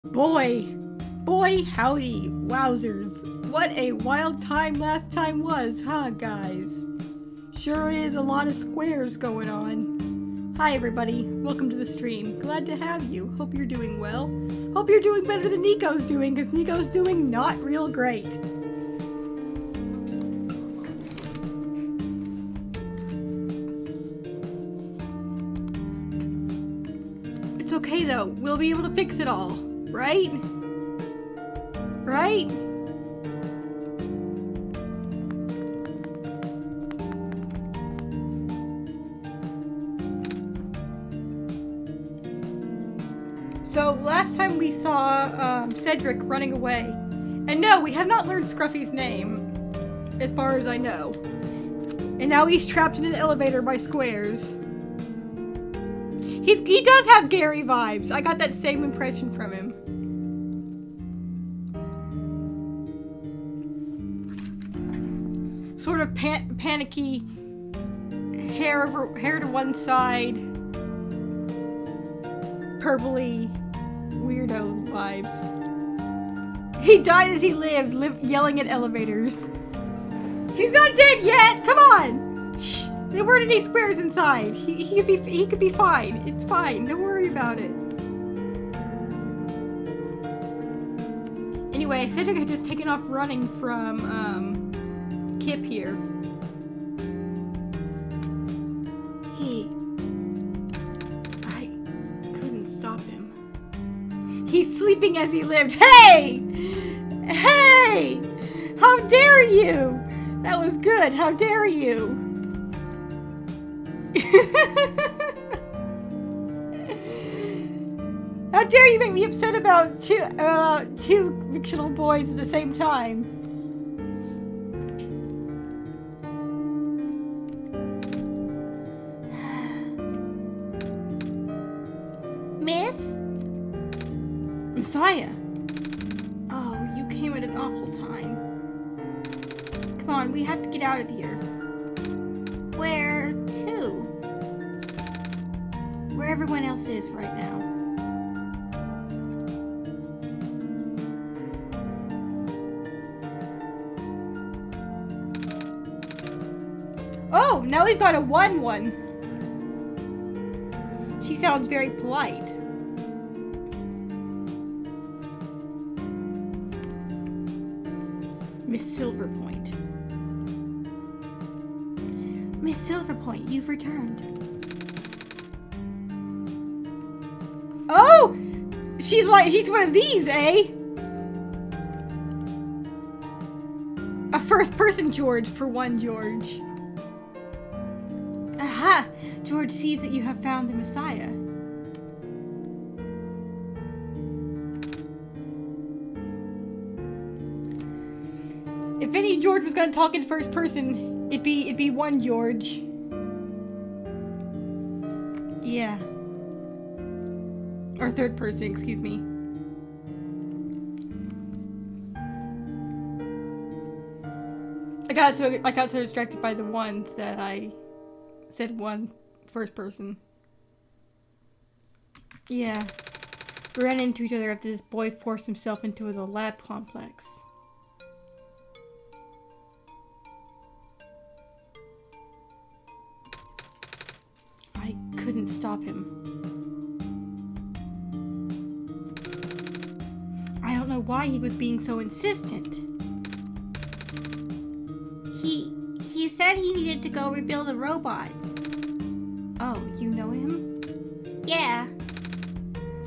Boy, howdy, wowzers. What a wild time last time was, huh, guys? Sure is a lot of squares going on. Hi, everybody. Welcome to the stream. Glad to have you. Hope you're doing well. Hope you're doing better than Nico's doing, because Nico's doing not real great. It's okay, though. We'll be able to fix it all. Right? Right? So last time we saw Cedric running away. And no, we have not learned Scruffy's name, as far as I know. And now he's trapped in an elevator by squares. He does have Gary vibes. I got that same impression from him. Sort of panicky, hair to one side, purpley weirdo vibes. He died as he lived yelling at elevators. He's not dead yet. Come on. Shh. There weren't any squares inside. He could be fine. It's fine. Don't worry about it. Anyway, Cedric had just taken off running from Kip here. I couldn't stop him. He's sleeping as he lived. Hey! Hey! How dare you? That was good. How dare you? How dare you make me upset about two fictional boys at the same time? Miss? Messiah? Oh, you came at an awful time. Come on, we have to get out of here. Where to? Where everyone else is right now. Oh, now we've got a 1-1. She sounds very polite. Miss Silverpoint. Miss Silverpoint, you've returned. Oh! She's one of these, eh? A first-person George for one George. Aha! George sees that you have found the Messiah. If any George was gonna talk in first person, it'd be one George. Yeah. Or third person, excuse me. I got so distracted by the ones that I said one first person. Yeah. We ran into each other after this boy forced himself into the lab complex. I couldn't stop him. I don't know why he was being so insistent. He said he needed to go rebuild a robot. Oh, you know him? Yeah.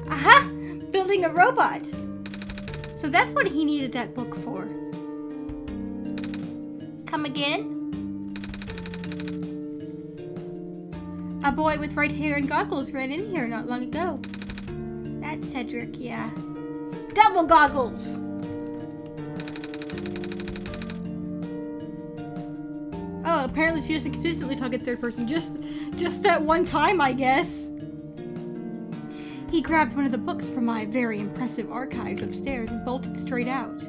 Aha! Building a robot! So that's what he needed that book for. Come again? A boy with red hair and goggles ran in here not long ago. That's Cedric, yeah. Double goggles! Oh, apparently she doesn't consistently talk in third person. Just that one time, I guess. He grabbed one of the books from my very impressive archives upstairs and bolted straight out.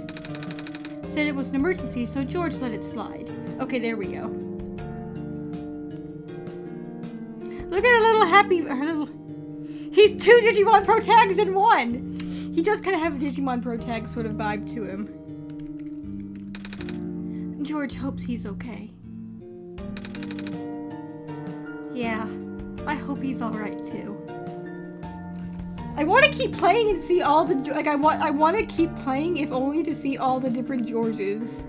Said it was an emergency, so George let it slide. Okay, there we go. Look at her little happy... He's two Digimon Pro tags in one! He does kind of have a Digimon Pro Tag sort of vibe to him. George hopes he's okay. Yeah, I hope he's alright too. I want to keep playing and see all the, like, I want to keep playing if only to see all the different Georges.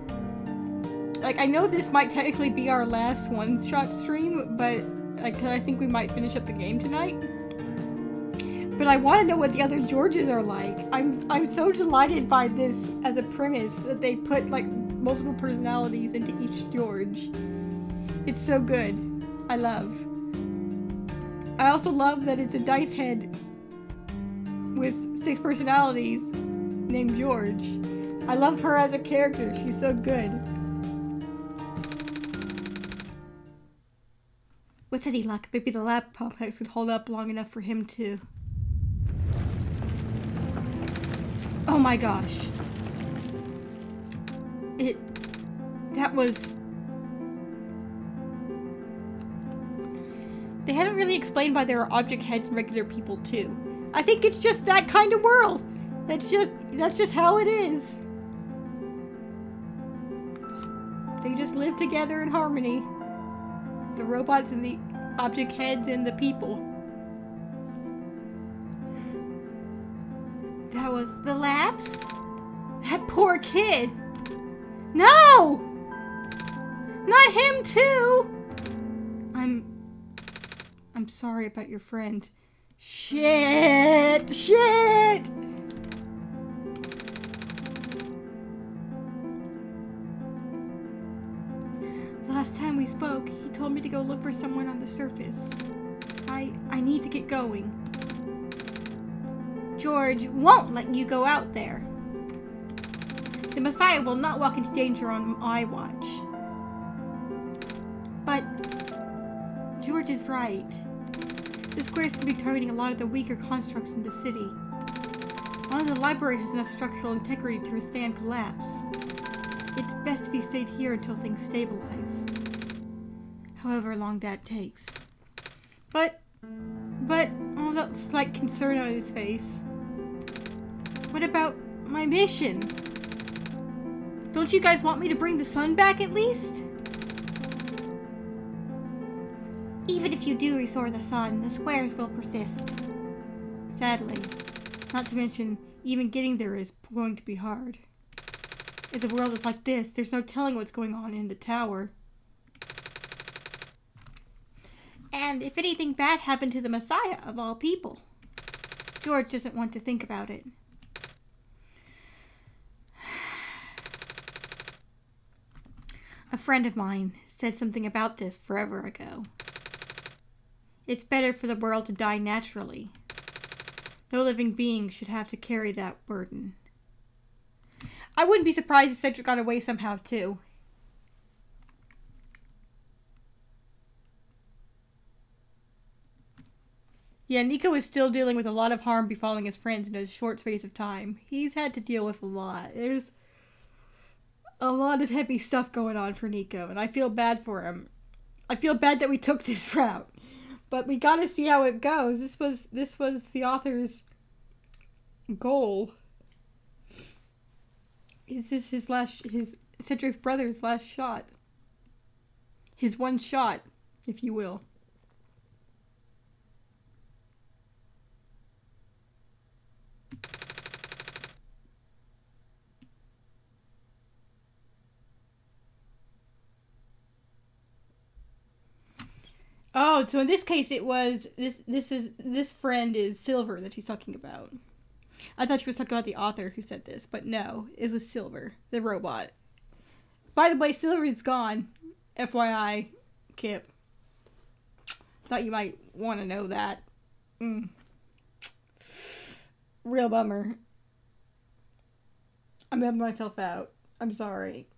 Like, I know this might technically be our last one-shot stream, but like, I think we might finish up the game tonight. But I want to know what the other Georges are like. I'm so delighted by this as a premise that they put like multiple personalities into each George. It's so good. I love. I also love that it's a dice head with 6 personalities named George. I love her as a character. She's so good. With any luck, maybe the lab complex could hold up long enough for him to... Oh my gosh. That was... They haven't really explained why there are object heads and regular people too. I think it's just that kind of world. That's just how it is. They just live together in harmony. The robots and the object heads and the people. That was the labs? That poor kid. No! Not him too! I'm sorry about your friend. Shit! Shit! Last time we spoke, he told me to go look for someone on the surface. I need to get going. George won't let you go out there. The Messiah will not walk into danger on my watch. But George is right. The squares can be targeting a lot of the weaker constructs in the city. Only the library has enough structural integrity to withstand collapse. It's best if he stayed here until things stabilize. However long that takes. But, oh, that slight concern on his face. What about my mission? Don't you guys want me to bring the sun back at least? Even if you do restore the sun, the squares will persist. Sadly. Not to mention, even getting there is going to be hard. If the world is like this, there's no telling what's going on in the tower. And if anything bad happened to the Messiah of all people, George doesn't want to think about it. A friend of mine said something about this forever ago. It's better for the world to die naturally. No living being should have to carry that burden. I wouldn't be surprised if Cedric got away somehow, too. Yeah, Nico is still dealing with a lot of harm befalling his friends in a short space of time. He's had to deal with a lot. There's a lot of heavy stuff going on for Nico, and I feel bad for him. I feel bad that we took this route. But we gotta see how it goes. This was the author's goal. This is his Cedric's brother's last shot. His one shot, if you will. Oh, so in this case it was this friend is Silver that she's talking about. I thought she was talking about the author who said this, but no, it was Silver, the robot. By the way, Silver is gone. FYI, Kip. Thought you might want to know that. Real bummer. I'm bumming myself out. I'm sorry.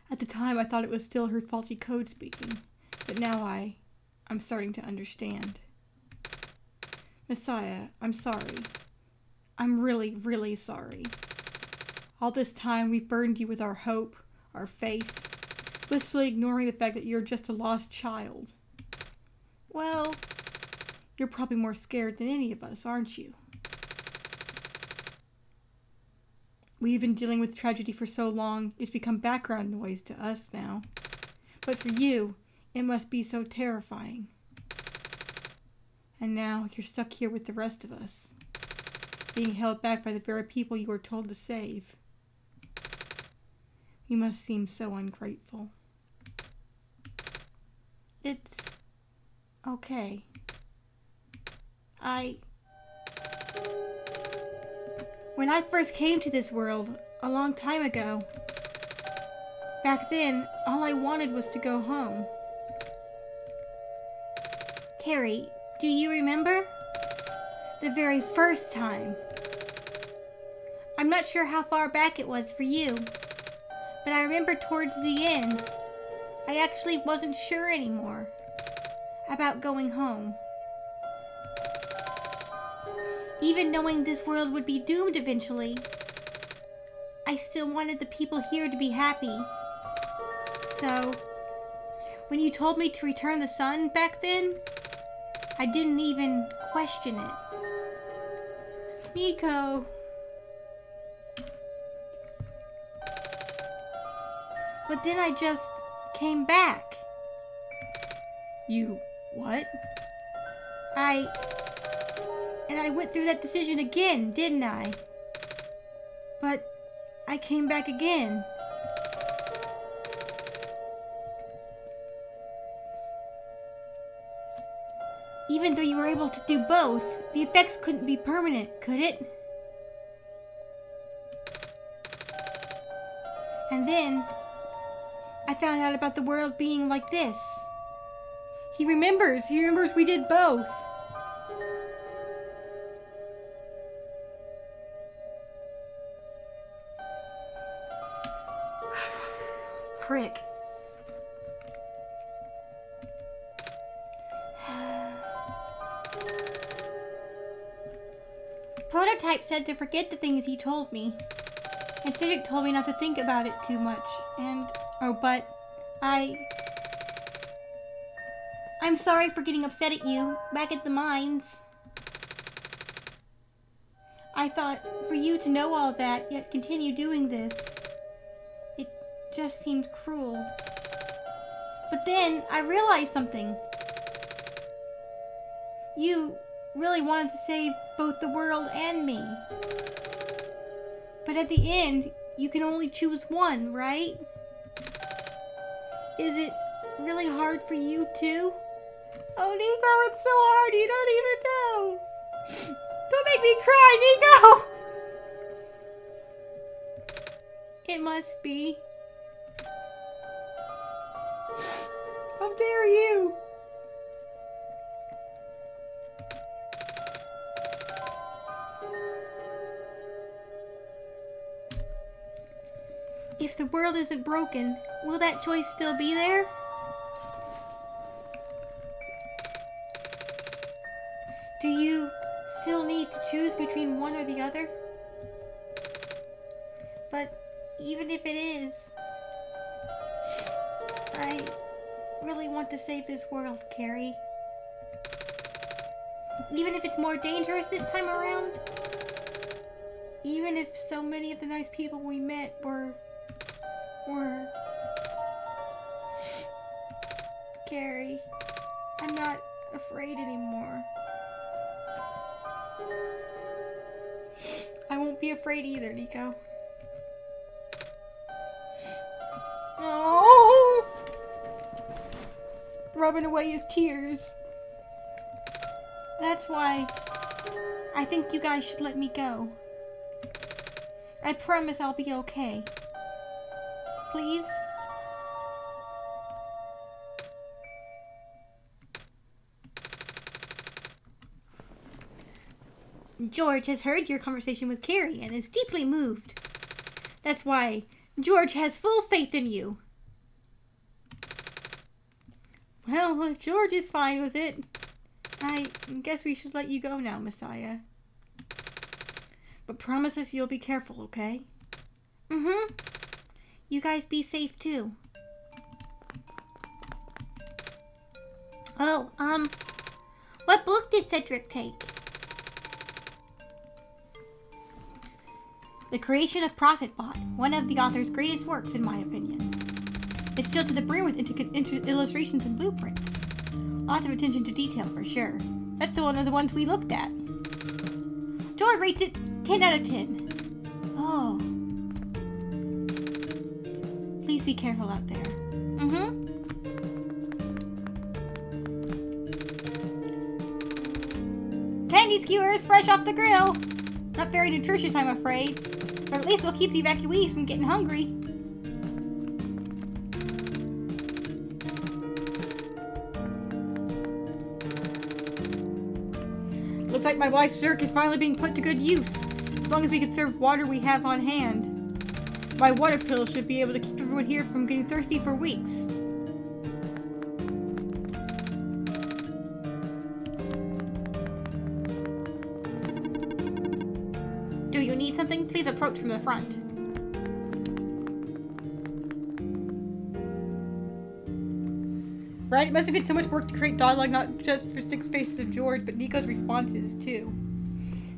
At the time, I thought it was still her faulty code speaking. But now I'm starting to understand. Messiah, I'm sorry. I'm really, really sorry. All this time we've burdened you with our hope, our faith, blissfully ignoring the fact that you're just a lost child. Well, you're probably more scared than any of us, aren't you? We've been dealing with tragedy for so long, it's become background noise to us now. But for you, it must be so terrifying. And now you're stuck here with the rest of us, being held back by the very people you were told to save. You must seem so ungrateful. It's okay. When I first came to this world, a long time ago, back then, all I wanted was to go home. Carrie, do you remember? The very first time. I'm not sure how far back it was for you, but I remember towards the end, I actually wasn't sure anymore about going home. Even knowing this world would be doomed eventually, I still wanted the people here to be happy. So, when you told me to return the sun back then, I didn't even question it. Nico. But then I just came back. You what? And I went through that decision again, didn't I? But I came back again. Even though you were able to do both, the effects couldn't be permanent, could it? And then, I found out about the world being like this. He remembers we did both. Frick. Prototype said to forget the things he told me. And Cedric told me not to think about it too much. But I'm sorry for getting upset at you back at the mines. I thought for you to know all that, yet continue doing this, it just seemed cruel. But then I realized something. You really wanted to save both the world and me. But at the end, you can only choose one, right? Is it really hard for you too? Oh, Nico, it's so hard, you don't even know. Don't make me cry, Nico! It must be. How dare you? If the world isn't broken, will that choice still be there? Do you still need to choose between one or the other? But even if it is, I really want to save this world, Carrie. Even if it's more dangerous this time around? Even if so many of the nice people we met were... Carrie, I'm not afraid anymore. I won't be afraid either, Nico. Oh! Rubbing away his tears. That's why I think you guys should let me go. I promise I'll be okay. Please? George has heard your conversation with Carrie and is deeply moved. That's why George has full faith in you. Well, if George is fine with it, I guess we should let you go now, Messiah. But promise us you'll be careful, okay? Mm-hmm. You guys be safe too. Oh, what book did Cedric take? The creation of ProfitBot, one of the author's greatest works in my opinion. It's filled to the brim with illustrations and blueprints. Lots of attention to detail for sure. That's one of the ones we looked at. Joy rates it 10 out of 10. Oh. Please be careful out there. Candy skewers fresh off the grill. Not very nutritious, I'm afraid. But at least it'll keep the evacuees from getting hungry. Looks like my wife's Zerk is finally being put to good use. As long as we conserve water we have on hand. My water pill should be able to keep everyone here from getting thirsty for weeks. Do you need something? Please approach from the front. Right? It must have been so much work to create dialogue, not just for Six Faces of George, but Nico's responses too.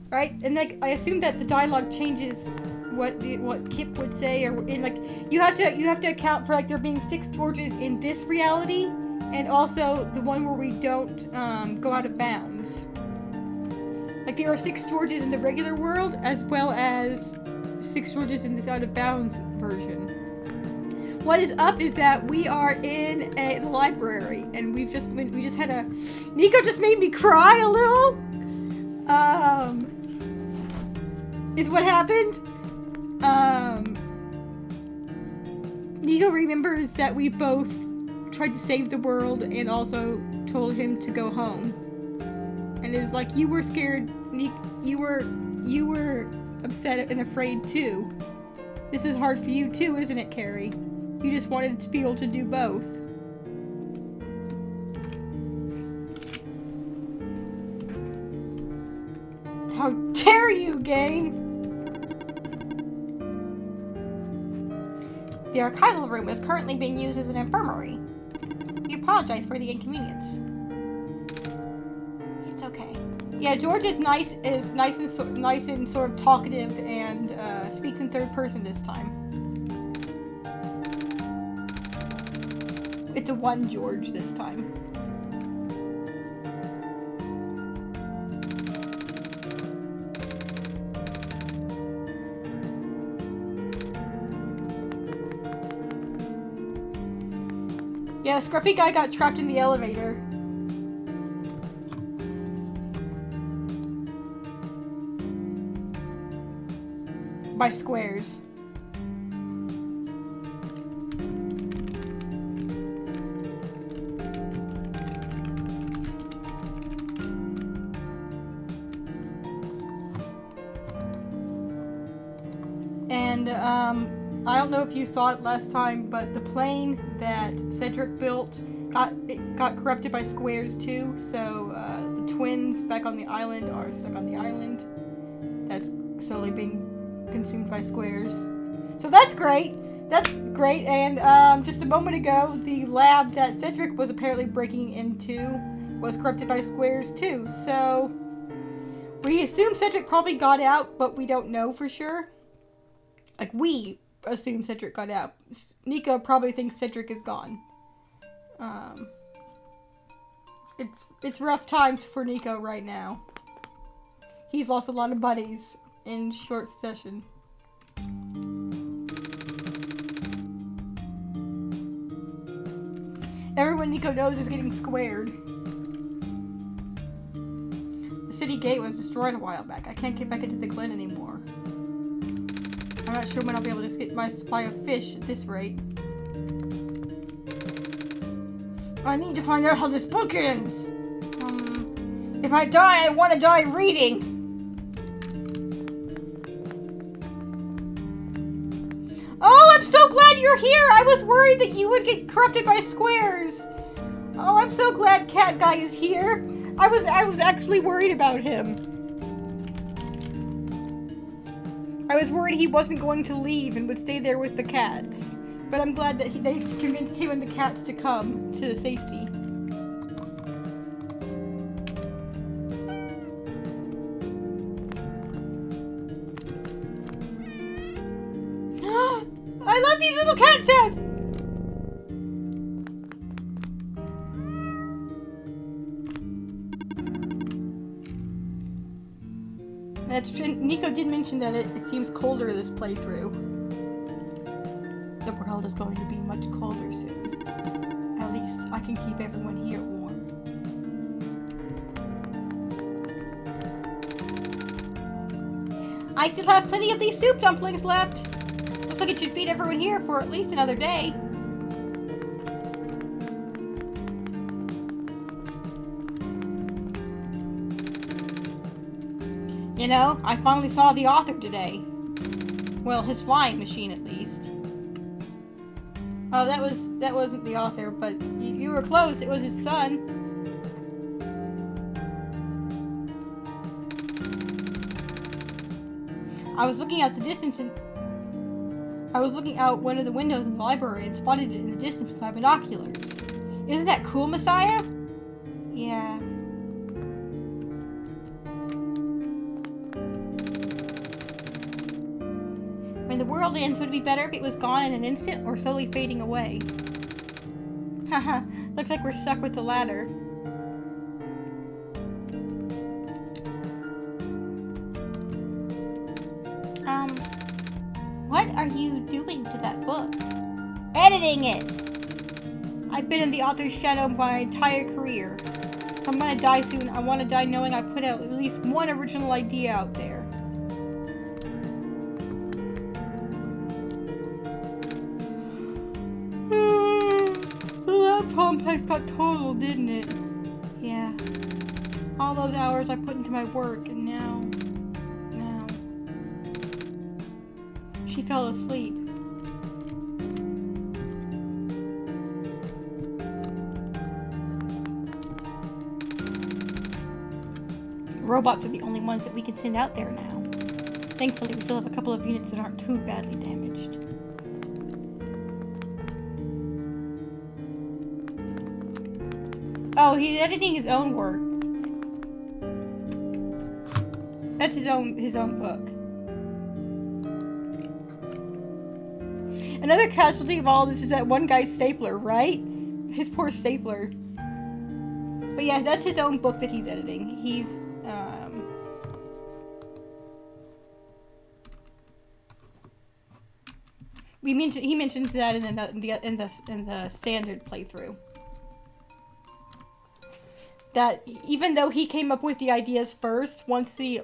Right? And like, I assume that the dialogue changes what Kip would say, or in like you have to account for like there being 6 Georges in this reality, and also the one where we don't go out of bounds. Like there are 6 Georges in the regular world, as well as 6 Georges in this out of bounds version. What is up is that we are in the library, and we just had a Nico just made me cry a little. Is what happened. Nico remembers that we both tried to save the world and also told him to go home. And is like, you were scared, you were upset and afraid too. This is hard for you too, isn't it, Carrie? You just wanted to be able to do both. How dare you, gang! The archival room is currently being used as an infirmary. We apologize for the inconvenience. It's okay. Yeah, George is nice and sort of talkative, and speaks in third person this time. It's a one George this time. Yeah, Scruffy guy got trapped in the elevator. By squares. And, I don't know if you saw it last time, but the plane that Cedric built got corrupted by squares too, so the twins back on the island are stuck on the island. That's slowly being consumed by squares. So that's great! That's great, and just a moment ago, the lab that Cedric was apparently breaking into was corrupted by squares too, so we assume Cedric probably got out, but we don't know for sure. Like, we assume Cedric got out. Nico probably thinks Cedric is gone. It's rough times for Nico right now. He's lost a lot of buddies in short session. Everyone Nico knows is getting squared. The city gate was destroyed a while back. I can't get back into the Glen anymore. I'm not sure when I'll be able to get my supply of fish at this rate. I need to find out how this book ends! If I die, I want to die reading! Oh, I'm so glad you're here! I was worried that you would get corrupted by squares! Oh, I'm so glad Cat Guy is here! I was actually worried about him. I was worried he wasn't going to leave and would stay there with the cats. But I'm glad that they convinced him and the cats to come to safety. I love these little cat sounds! Nico did mention that it seems colder this playthrough. The world is going to be much colder soon. At least I can keep everyone here warm. I still have plenty of these soup dumplings left. Looks like it should feed everyone here for at least another day. You know, I finally saw the author today. Well, his flying machine at least. Oh, that wasn't the author, but you were close. It was his son. I was looking out the distance and I was looking out one of the windows in the library and spotted it in the distance with my binoculars. Isn't that cool, Messiah? Yeah. When the world ends, would it be better if it was gone in an instant or slowly fading away? Haha, looks like we're stuck with the latter. What are you doing to that book? Editing it! I've been in the author's shadow my entire career. If I'm gonna die soon, I want to die knowing I put out at least one original idea out there. That Pompex got totaled, didn't it? Yeah. All those hours I put into my work, and now... She fell asleep. Robots are the only ones that we can send out there now. Thankfully, we still have a couple of units that aren't too badly damaged. Oh, he's editing his own work. That's his own book. Another casualty of all this is that one guy's stapler, right? His poor stapler. But yeah, that's his own book that he's editing. He's, he mentions that in the standard playthrough. That even though he came up with the ideas first, once the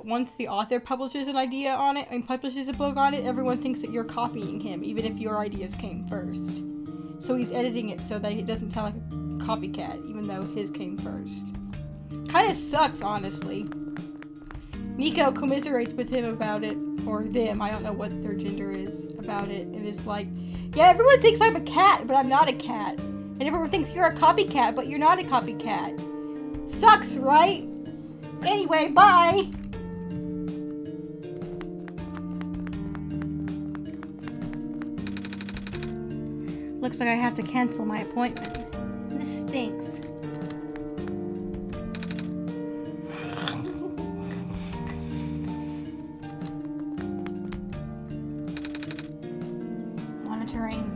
author publishes an idea on it and publishes a book on it, everyone thinks that you're copying him, even if your ideas came first. So he's editing it so that it doesn't sound like a copycat, even though his came first. Kinda sucks, honestly. Nico commiserates with him about it, or them, I don't know what their gender is, about it, and is like, yeah, everyone thinks I'm a cat, but I'm not a cat. And everyone thinks you're a copycat, but you're not a copycat. Sucks, right? Anyway, bye! Looks like I have to cancel my appointment. This stinks.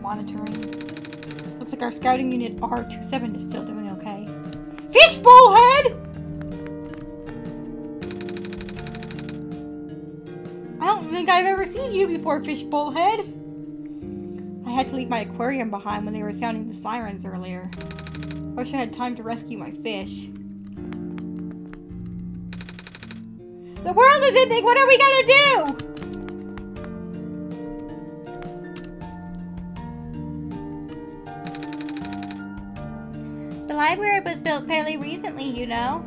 Monitoring. Looks like our scouting unit R27 is still doing okay. Fishbowl head! I don't think I've ever seen you before, Fishbowl head. I had to leave my aquarium behind when they were sounding the sirens earlier. Wish I had time to rescue my fish. The world is ending! What are we gonna do? The library was built fairly recently, you know.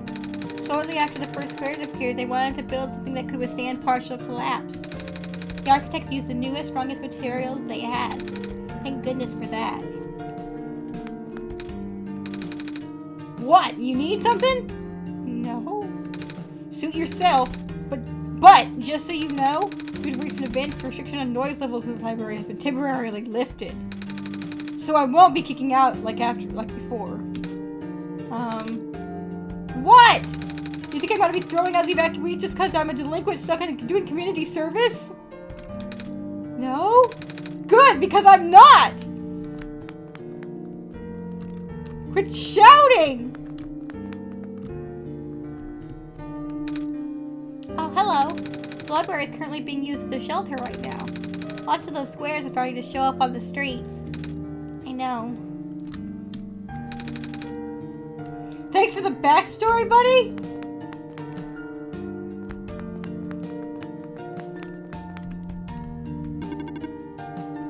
Shortly after the first squares appeared, they wanted to build something that could withstand partial collapse. The architects used the newest, strongest materials they had. Thank goodness for that. What? You need something? No. Suit yourself. But, just so you know, due to recent events, the restriction on noise levels in the library has been temporarily lifted. So I won't be kicking out like before. What? You think I'm gonna be throwing out the evacuees just because I'm a delinquent stuck in doing community service? No? Good, because I'm not! Quit shouting! Oh, hello. The library is currently being used as a shelter right now. Lots of those squares are starting to show up on the streets. I know. Thanks for the backstory, buddy!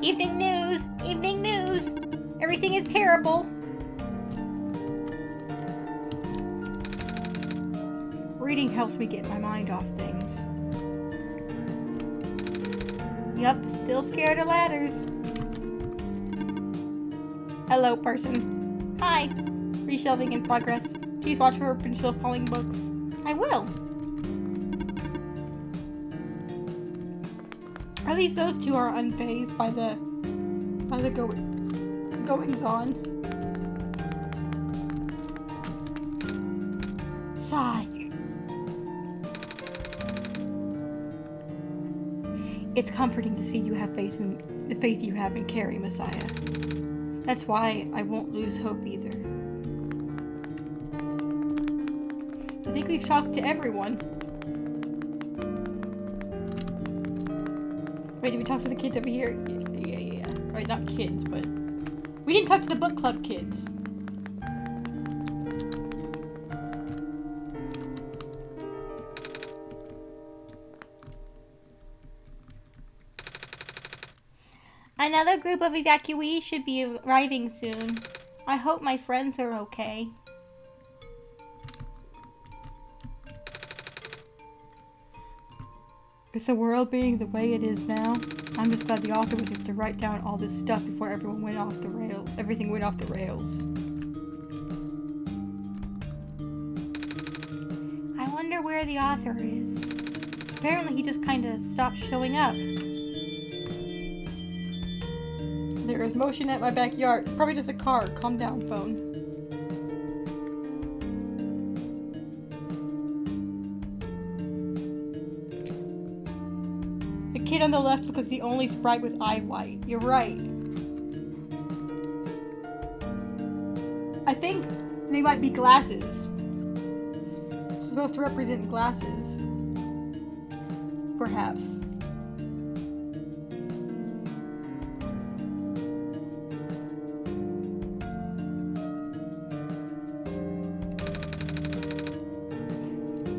Evening news! Evening news! Everything is terrible! Reading helps me get my mind off things. Yup, still scared of ladders. Hello, person. Hi. Reshelving in progress. Please watch for potential falling books. I will. At least those two are unfazed by the goings on. Sigh. It's comforting to see you have faith in the faith you have in Carrie, Messiah. That's why I won't lose hope either. I think we've talked to everyone. Wait, did we talk to the kids over here? Yeah. Right, not kids, but... We didn't talk to the book club kids. Another group of evacuees should be arriving soon. I hope my friends are okay. With the world being the way it is now, I'm just glad the author was able to write down all this stuff before everything went off the rails. I wonder where the author is. Apparently he just kinda stopped showing up. There is motion at my backyard. It's probably just a car. Calm down, phone. The kid on the left looks like the only sprite with eye white. You're right. I think they might be glasses. It's supposed to represent glasses. Perhaps.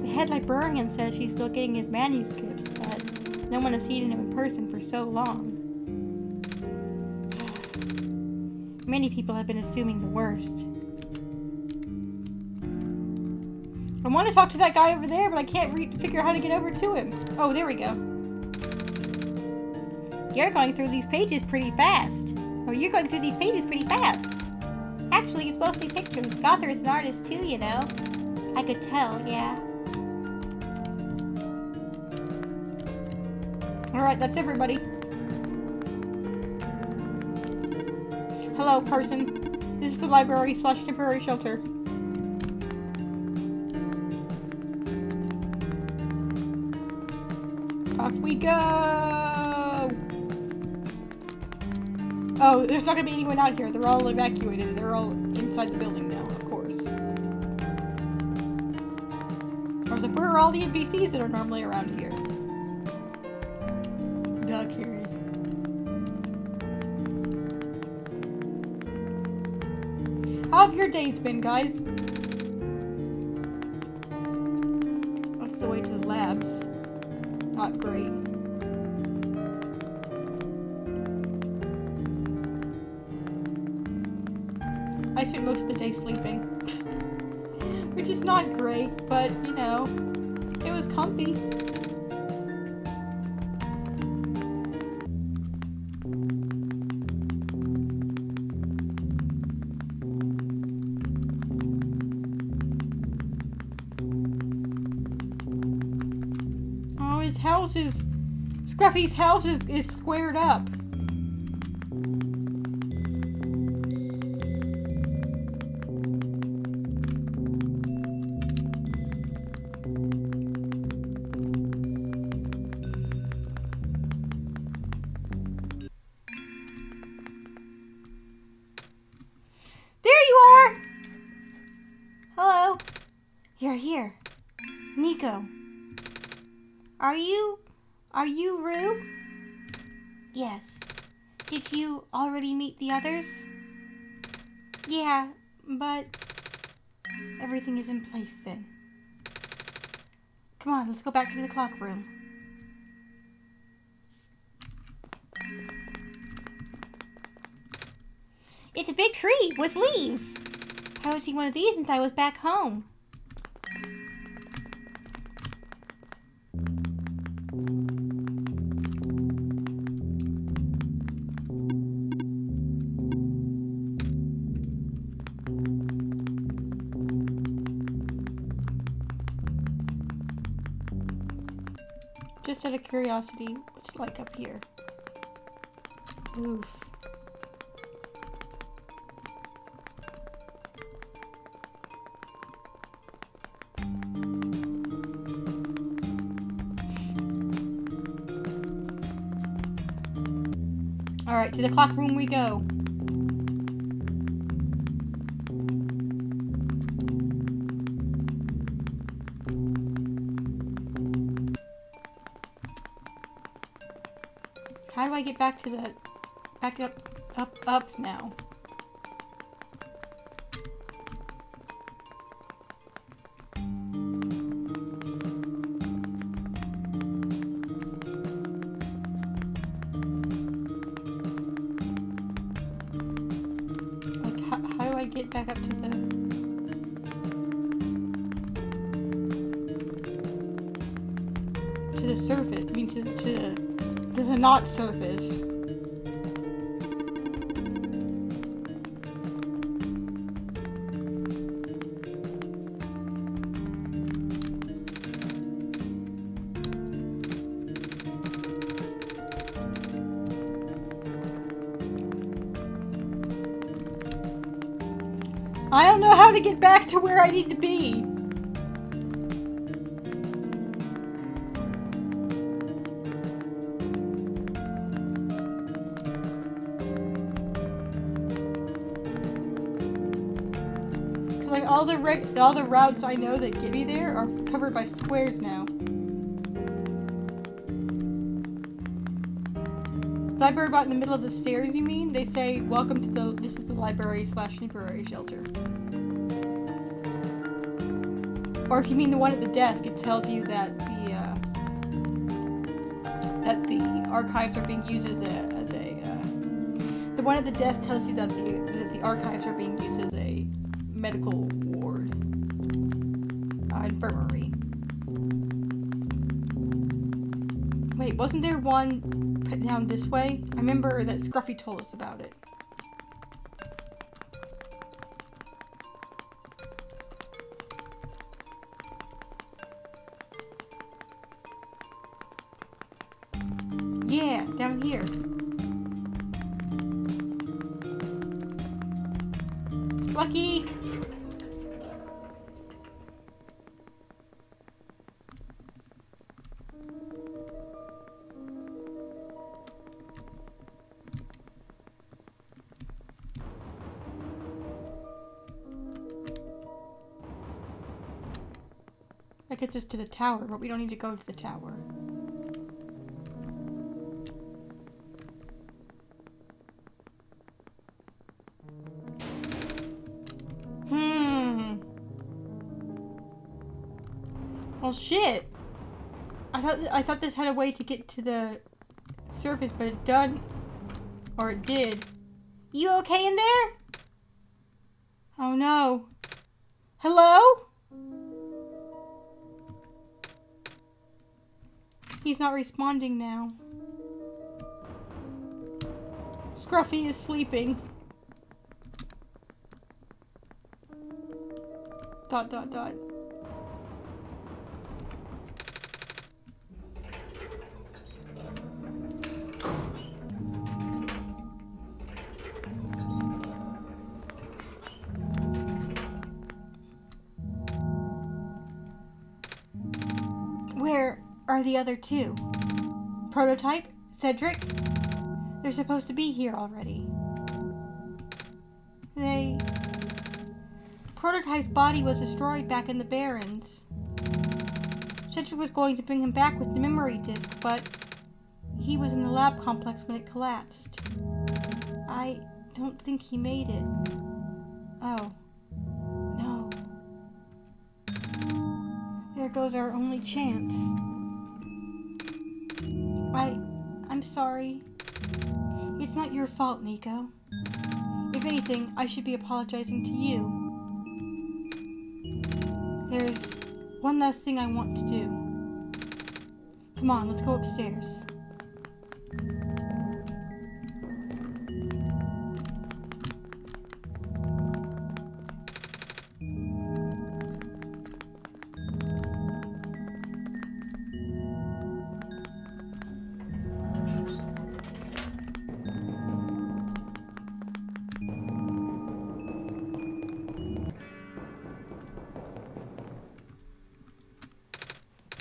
The head librarian says she's still getting his manuscripts, but no one has seen him in person for so long. Many people have been assuming the worst. I want to talk to that guy over there, but I can't figure out how to get over to him. Oh, there we go. You're going through these pages pretty fast. Actually, it's mostly pictures. The author is an artist too, you know. I could tell, yeah. Alright, that's everybody. Hello, person. This is the library / temporary shelter. Off we go! Oh, there's not gonna be anyone out here. They're all evacuated. They're all inside the building now, of course. I was like, where are all the NPCs that are normally around here? Duck here. How have your days been, guys? That's the way to the labs. Not great. I spent most of the day sleeping. Which is not great, but, you know, it was comfy. Scruffy's house is squared up. Nico. Are you Rue? Yes. Did you already meet the others? Yeah, but everything is in place then. Come on, let's go back to the clock room. It's a big tree with leaves. I haven't seen one of these since I was back home. Just out of curiosity, what's it like up here? Oof. Alright, to the clock room we go. How do I get back to the... back up now? Like, how do I get back up to the... to the surface? I mean, to the not surface. I don't know how to get back to where I need to be. Like all the routes I know that get me there are covered by squares now. Library about in the middle of the stairs, you mean? They say, welcome to this is the library/temporary shelter. Or if you mean the one at the desk, it tells you that the archives are being used as a the one at the desk tells you that the archives are being used as a medical ward, infirmary. Wait, wasn't there one put down this way? I remember that Scruffy told us about it. Yeah, down here. Lucky! That gets us to the tower, but we don't need to go to the tower. Well, shit. I thought this had a way to get to the surface, but it done, or it did. You okay in there? Oh no. Hello? He's not responding now. Scruffy is sleeping. ... Where are the other two? Prototype? Cedric? They're supposed to be here already. Prototype's body was destroyed back in the Barrens. Cedric was going to bring him back with the memory disk, but he was in the lab complex when it collapsed. I don't think he made it. Oh. No. There goes our only chance. I'm sorry. It's not your fault, Nico. If anything, I should be apologizing to you. There's one last thing I want to do. Come on, let's go upstairs.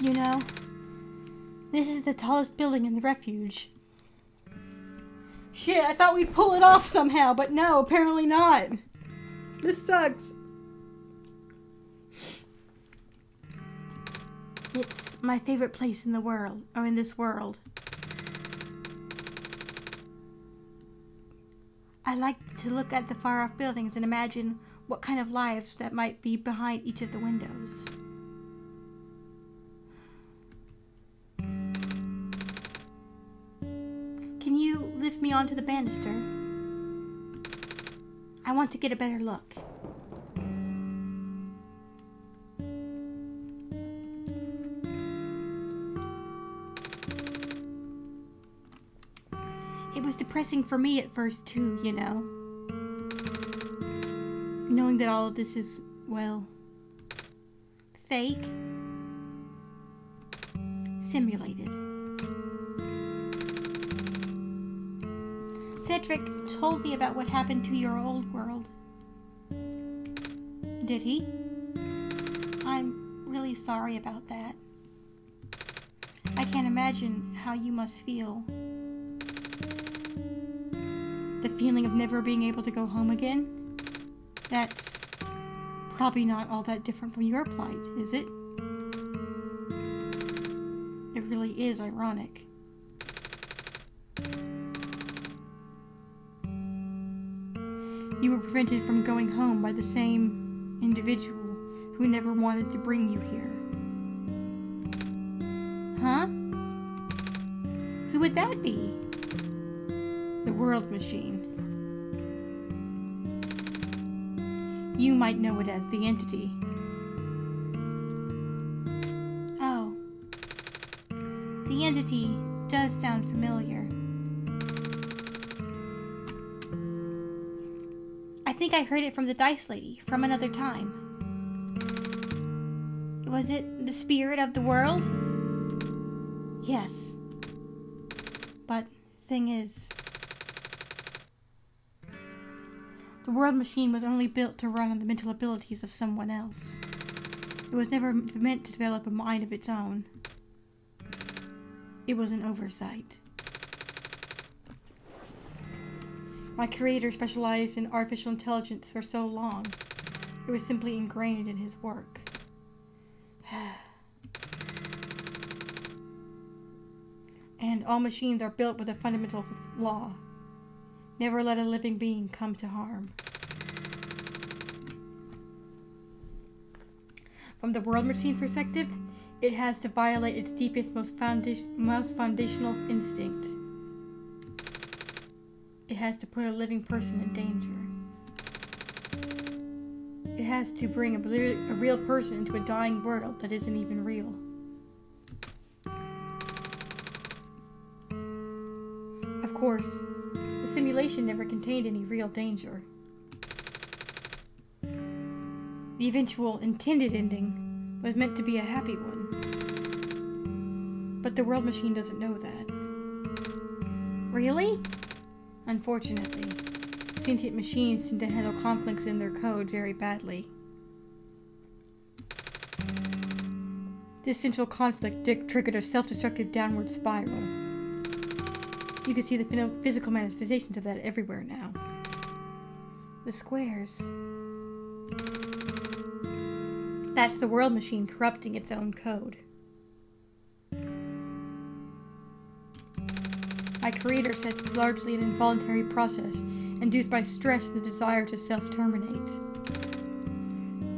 You know, this is the tallest building in the refuge. Shit, I thought we'd pull it off somehow, but no, apparently not. This sucks. It's my favorite place in the world, or in this world. I like to look at the far-off buildings and imagine what kind of lives that might be behind each of the windows. Can you lift me onto the banister? I want to get a better look. It was depressing for me at first too, you know. Knowing that all of this is, well, fake. Simulated. Cedric told me about what happened to your old world. Did he? I'm really sorry about that. I can't imagine how you must feel. The feeling of never being able to go home again? That's probably not all that different from your plight, is it? It really is ironic. You were prevented from going home by the same individual who never wanted to bring you here. Huh? Who would that be? The World Machine. You might know it as the Entity. Oh. The Entity does sound familiar. I think I heard it from the Dice Lady from another time. Was it the spirit of the world? Yes. But thing is, the World Machine was only built to run on the mental abilities of someone else. It was never meant to develop a mind of its own. It was an oversight. My creator specialized in artificial intelligence for so long. It was simply ingrained in his work. And all machines are built with a fundamental law. Never let a living being come to harm. From the World Machine perspective, it has to violate its deepest, most foundational instinct. It has to put a living person in danger. It has to bring a real person into a dying world that isn't even real. Of course, the simulation never contained any real danger. The eventual intended ending was meant to be a happy one. But the World Machine doesn't know that. Really? Unfortunately, sentient machines tend to handle conflicts in their code very badly. This central conflict triggered a self-destructive downward spiral. You can see the physical manifestations of that everywhere now. The squares. That's the World Machine corrupting its own code. my creator says it's largely an involuntary process, induced by stress and the desire to self-terminate.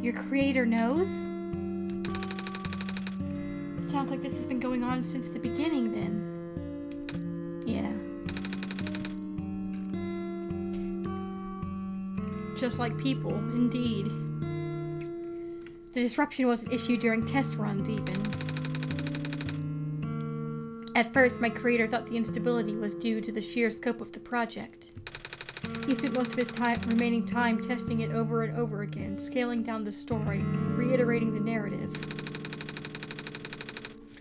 Your creator knows? Sounds like this has been going on since the beginning, then. Yeah. Just like people, indeed. The disruption was an issue during test runs, even. At first, my creator thought the instability was due to the sheer scope of the project. He spent most of his remaining time testing it over and over again, scaling down the story, reiterating the narrative.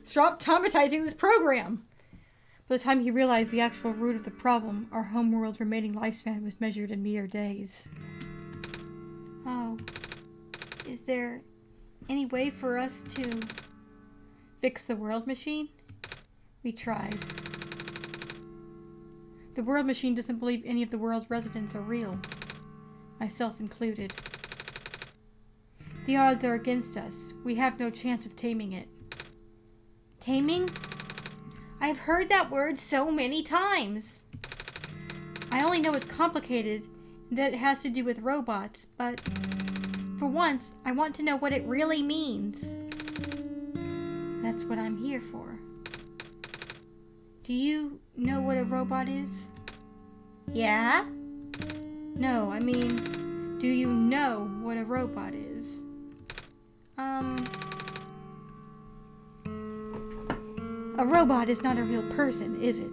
Stop traumatizing this program! By the time he realized the actual root of the problem, our homeworld's remaining lifespan was measured in mere days. Oh. Is there any way for us to fix the world machine? We tried. The world machine doesn't believe any of the world's residents are real, myself included. The odds are against us. We have no chance of taming it. Taming? I've heard that word so many times. I only know it's complicated and that it has to do with robots, but for once, I want to know what it really means. That's what I'm here for. Do you know what a robot is? Yeah? No, I mean, do you know what a robot is? A robot is not a real person, is it?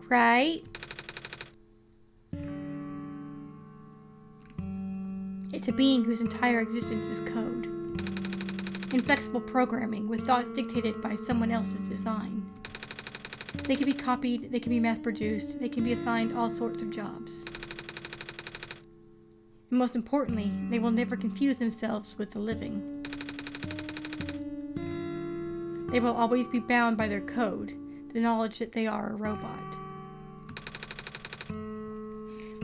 Right? It's a being whose entire existence is code. Inflexible programming with thoughts dictated by someone else's design. They can be copied, they can be mass-produced, they can be assigned all sorts of jobs. And most importantly, they will never confuse themselves with the living. They will always be bound by their code, the knowledge that they are a robot.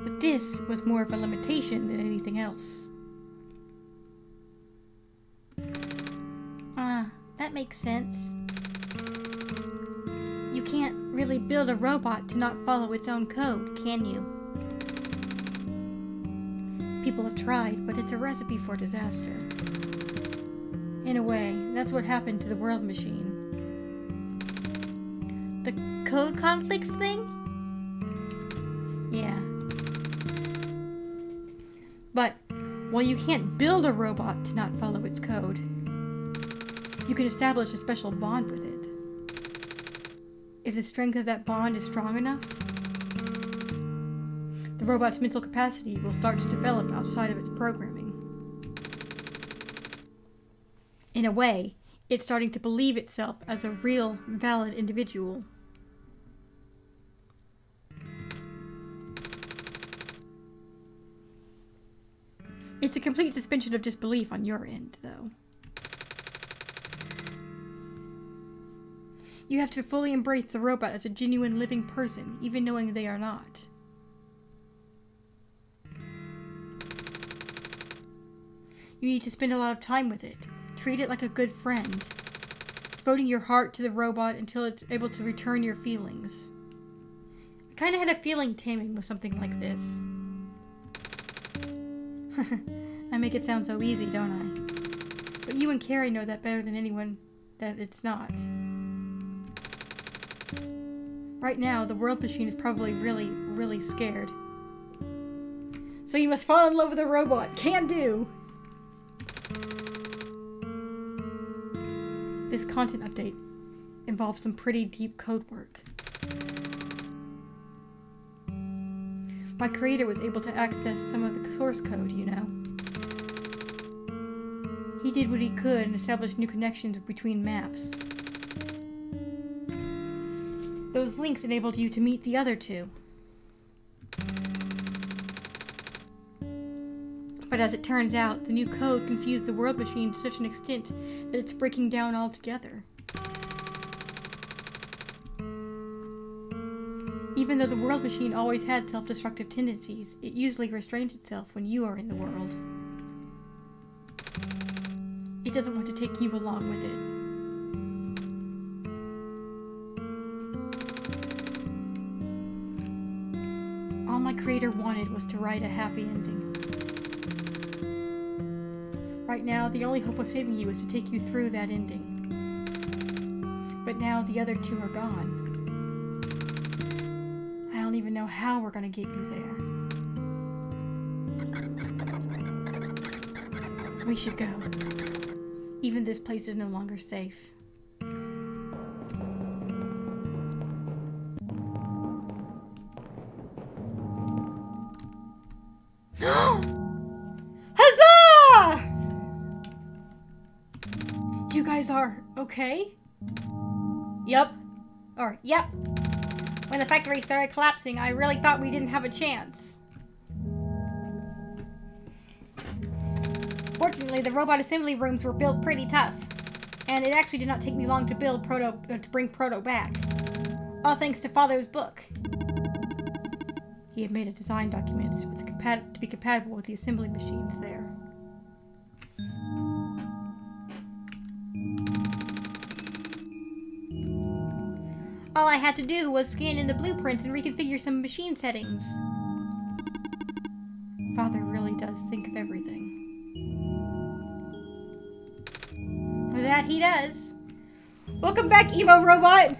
But this was more of a limitation than anything else. That makes sense. You can't really build a robot to not follow its own code, can you? People have tried, but it's a recipe for disaster. In a way, that's what happened to the world machine. The code conflicts thing? Yeah. But while you can't build a robot to not follow its code, you can establish a special bond with it. If the strength of that bond is strong enough, the robot's mental capacity will start to develop outside of its programming. In a way, it's starting to believe itself as a real, valid individual. It's a complete suspension of disbelief on your end, though. You have to fully embrace the robot as a genuine living person, even knowing they are not. You need to spend a lot of time with it. Treat it like a good friend, devoting your heart to the robot until it's able to return your feelings. I kind of had a feeling taming was something like this. I make it sound so easy, don't I? But you and Carrie know that better than anyone that it's not. Right now, the world machine is probably really, really scared. So you must fall in love with a robot. Can do! This content update involves some pretty deep code work. My creator was able to access some of the source code, you know. He did what he could and established new connections between maps. Those links enabled you to meet the other two. But as it turns out, the new code confused the world machine to such an extent that it's breaking down altogether. Even though the world machine always had self-destructive tendencies, it usually restrains itself when you are in the world. It doesn't want to take you along with it. my creator wanted was to write a happy ending. Right now, the only hope of saving you is to take you through that ending. But now the other two are gone. I don't even know how we're gonna get you there. We should go. Even this place is no longer safe. Huzzah! You guys are okay? Yep. Or, yep. When the factory started collapsing, I really thought we didn't have a chance. Fortunately, the robot assembly rooms were built pretty tough. And it actually did not take me long to build to bring Proto back. All thanks to Father's book. He had made a design document to be compatible with the assembly machines there. All I had to do was scan in the blueprints and reconfigure some machine settings. Father really does think of everything. For that he does. Welcome back, Emo Robot!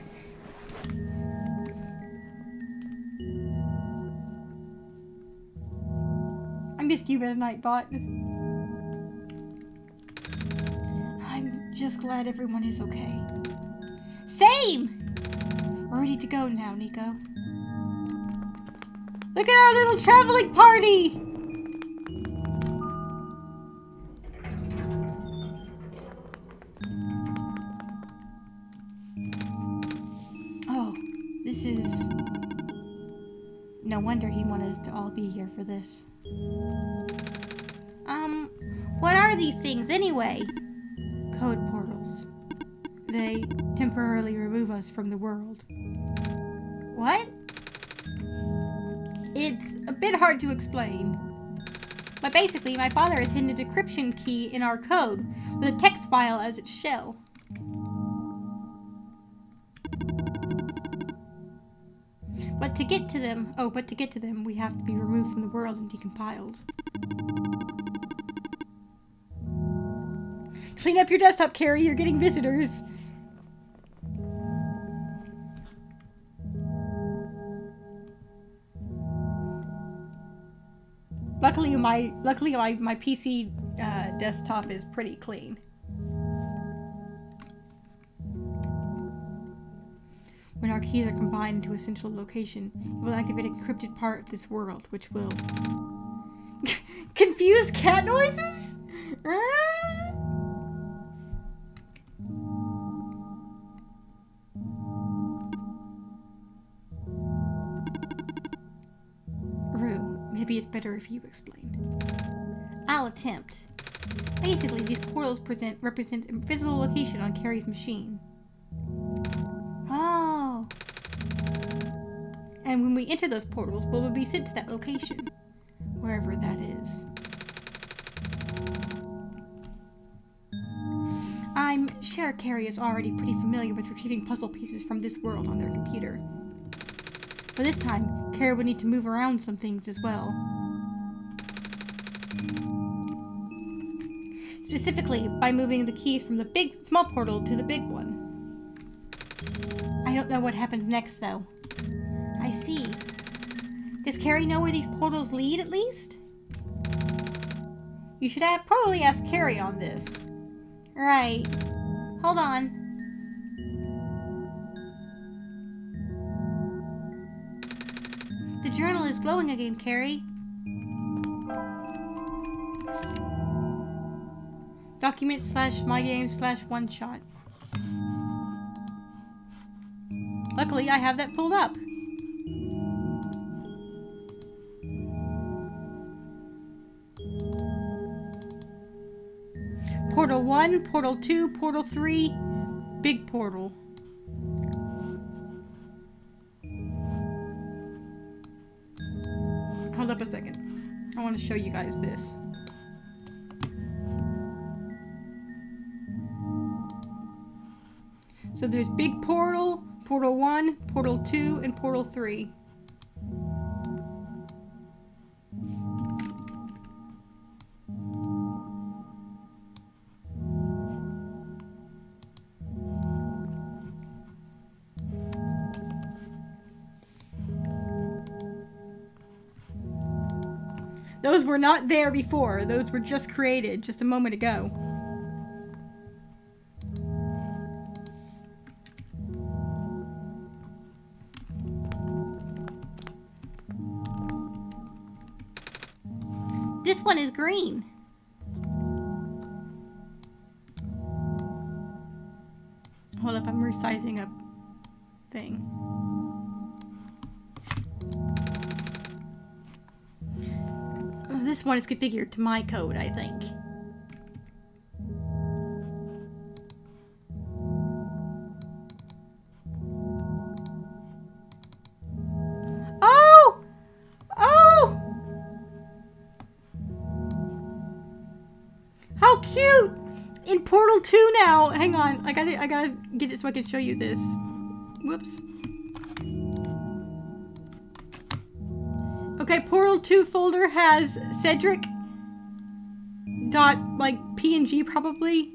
I missed you, Meta Nightbot. I'm just glad everyone is okay. Same! We're ready to go now, Nico. Look at our little traveling party! Oh, this is... No wonder he wanted us to all be here for this. What are these things anyway? Code portals. They temporarily remove us from the world. What? It's a bit hard to explain. But basically, my father has hidden a decryption key in our code with a text file as its shell. But to get to them, we have to be removed from the world and decompiled. Clean up your desktop, Carrie. You're getting visitors. Luckily, my PC desktop is pretty clean. When our keys are combined into a central location, it will activate a encrypted part of this world, which will confuse cat noises. Maybe it's better if you explain. I'll attempt. Basically, these portals represent a physical location on Carrie's machine. Oh. And when we enter those portals, we will be sent to that location. Wherever that is. I'm sure Carrie is already pretty familiar with retrieving puzzle pieces from this world on their computer. But this time, Carrie would need to move around some things as well. Specifically, by moving the keys from the small portal to the big one. I don't know what happens next, though. I see. Does Carrie know where these portals lead, at least? You should probably ask Carrie on this. Right. Hold on. The journal is glowing again, Carrie. Document / my game / OneShot. Luckily, I have that pulled up. Portal 1, Portal 2, Portal 3, big portal. Hold up a second. I want to show you guys this. So there's big portal, Portal 1, Portal 2, and Portal 3. Those were not there before. Those were just created just a moment ago. This one is green. Hold up, I'm resizing a thing. This one is configured to my code, I think. Oh! Oh! How cute! In Portal 2 now. Hang on, I gotta get it so I can show you this. Whoops. Okay, Portal 2 folder has Cedric dot like PNG probably.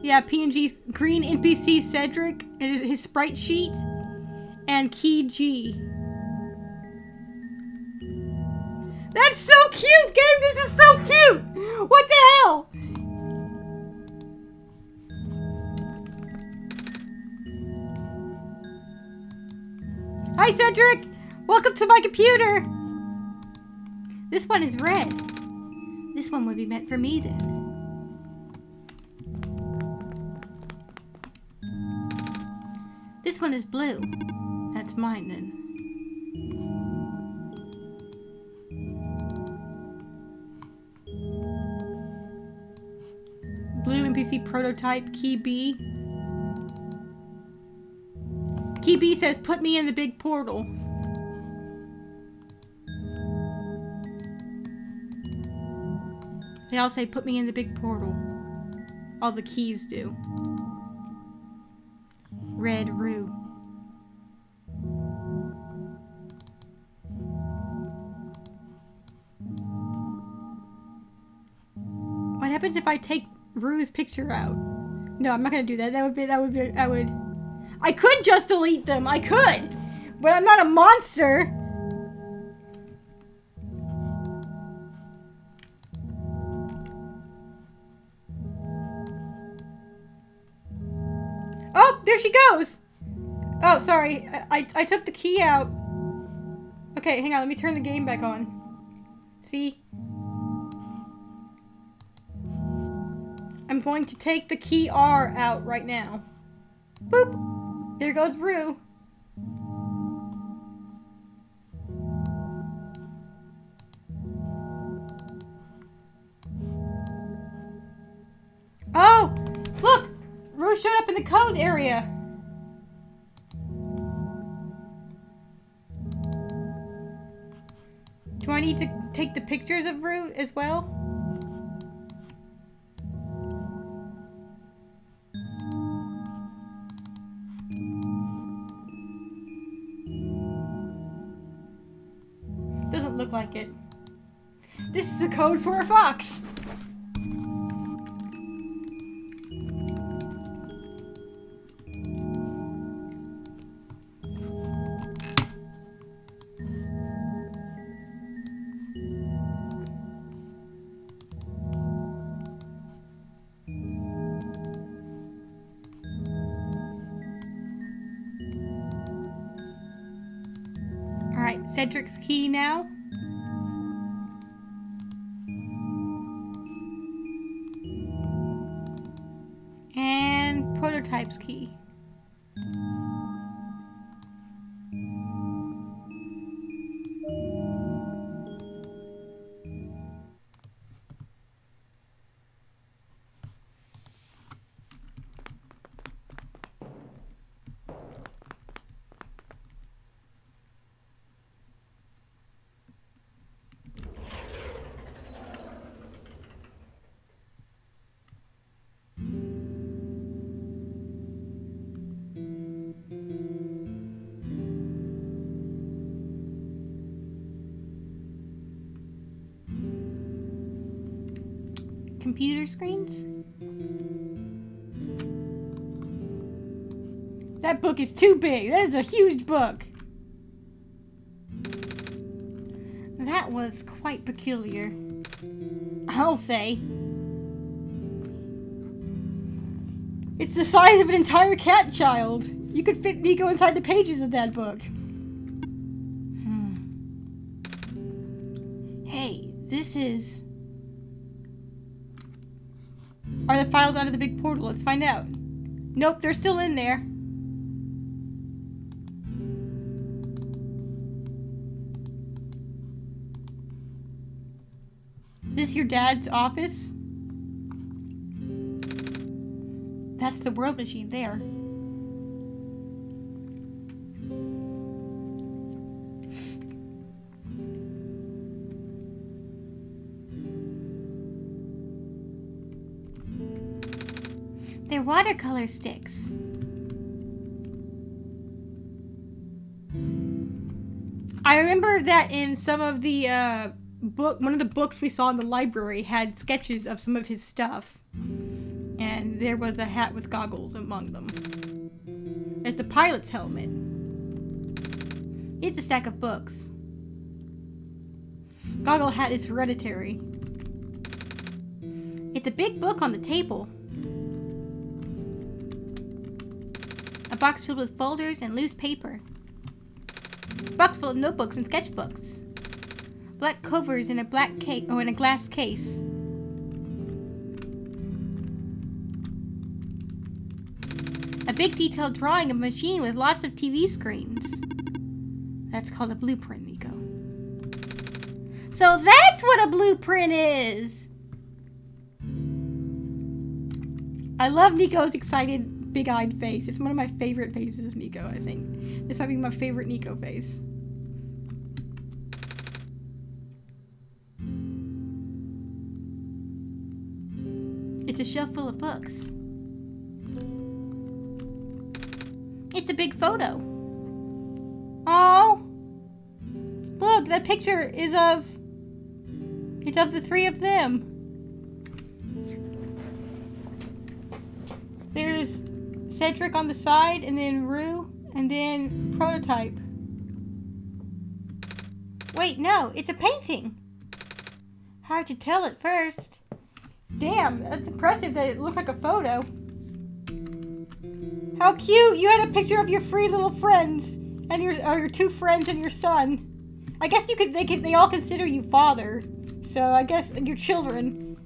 Yeah, PNG green NPC Cedric. It is his sprite sheet and key G. That's so cute, game. This is so cute. What the hell? Hi, Cedric. Welcome to my computer! This one is red. This one would be meant for me then. This one is blue. That's mine then. Blue NPC prototype, key B. Key B says, put me in the big portal. They all say, put me in the big portal. All the keys do. Red Rue. What happens if I take Rue's picture out? No, I'm not gonna do that. I could just delete them. I could, but I'm not a monster. Oh, there she goes. Oh, sorry. I took the key out. Okay, hang on. Let me turn the game back on. See? I'm going to take the key R out right now. Boop. There goes Rue. Oh! Look! Rue showed up in the code area. Do I need to take the pictures of Rue as well? Doesn't look like it. This is the code for a fox. Alright, Cedric's key now. And Prototype's key. Computer screens? That book is too big. That is a huge book. That was quite peculiar, I'll say. It's the size of an entire cat child. You could fit Nico inside the pages of that book. Hey, this is... Are the files out of the big portal? Let's find out. Nope, they're still in there. Is this your dad's office? That's the world machine there. They're watercolor sticks. I remember that in some of the one of the books we saw in the library had sketches of some of his stuff. And there was a hat with goggles among them. It's a pilot's helmet. It's a stack of books. Goggle hat is hereditary. It's a big book on the table. A box filled with folders and loose paper. A box full of notebooks and sketchbooks. Black covers in a black case, in a glass case. A big detailed drawing of a machine with lots of TV screens. That's called a blueprint, Nico. So that's what a blueprint is! I love Nico's excited, big-eyed face. It's one of my favorite faces of Nico, I think. This might be my favorite Nico face. It's a shelf full of books. It's a big photo. Oh, look, that picture is of... It's of the three of them. There's Cedric on the side, and then Rue, and then Prototype. Wait, no, it's a painting. Hard to tell at first. Damn, that's impressive that it looked like a photo. How cute! You had a picture of your three little friends, and your two friends and your son. I guess you could. They all consider you father, so I guess your children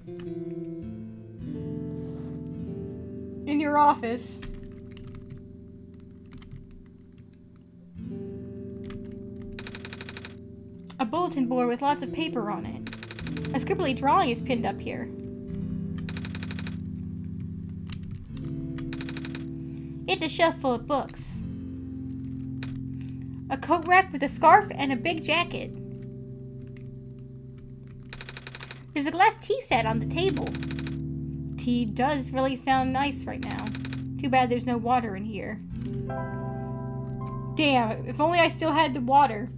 in your office. A bulletin board with lots of paper on it. A scribbly drawing is pinned up here. It's a shelf full of books. A coat rack with a scarf and a big jacket. There's a glass tea set on the table. Tea does really sound nice right now. Too bad there's no water in here. Damn, if only I still had the water.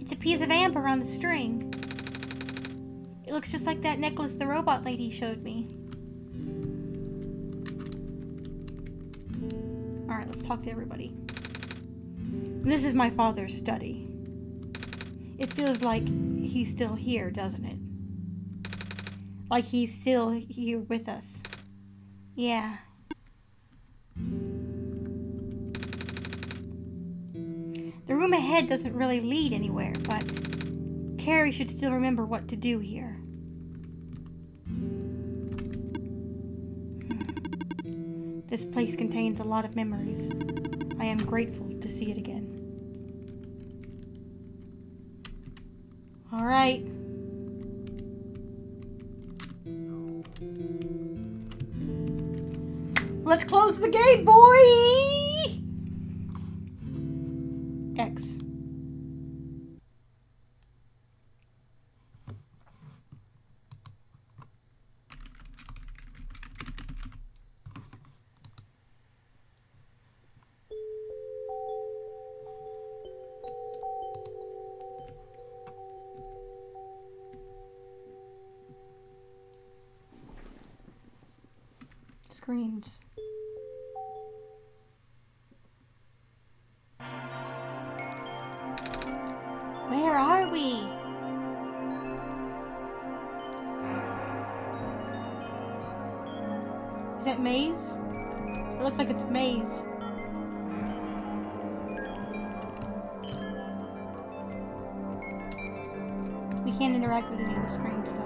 It's a piece of amber on the string. It looks just like that necklace the robot lady showed me. Alright, let's talk to everybody. This is my father's study. It feels like he's still here, doesn't it? Like he's still here with us. Yeah. The room ahead doesn't really lead anywhere, but Carrie should still remember what to do here. This place contains a lot of memories. I am grateful to see it again. All right. Let's close the gate, boy! X. Screams. Where are we? Is that Maze? It looks like it's Maze. We can't interact with any of the screams though.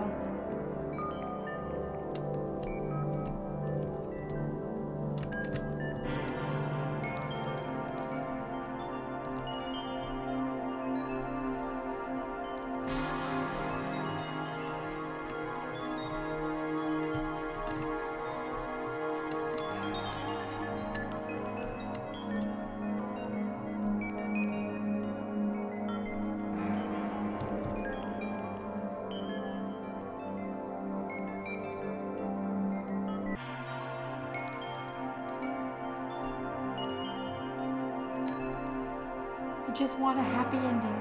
I just want a happy ending.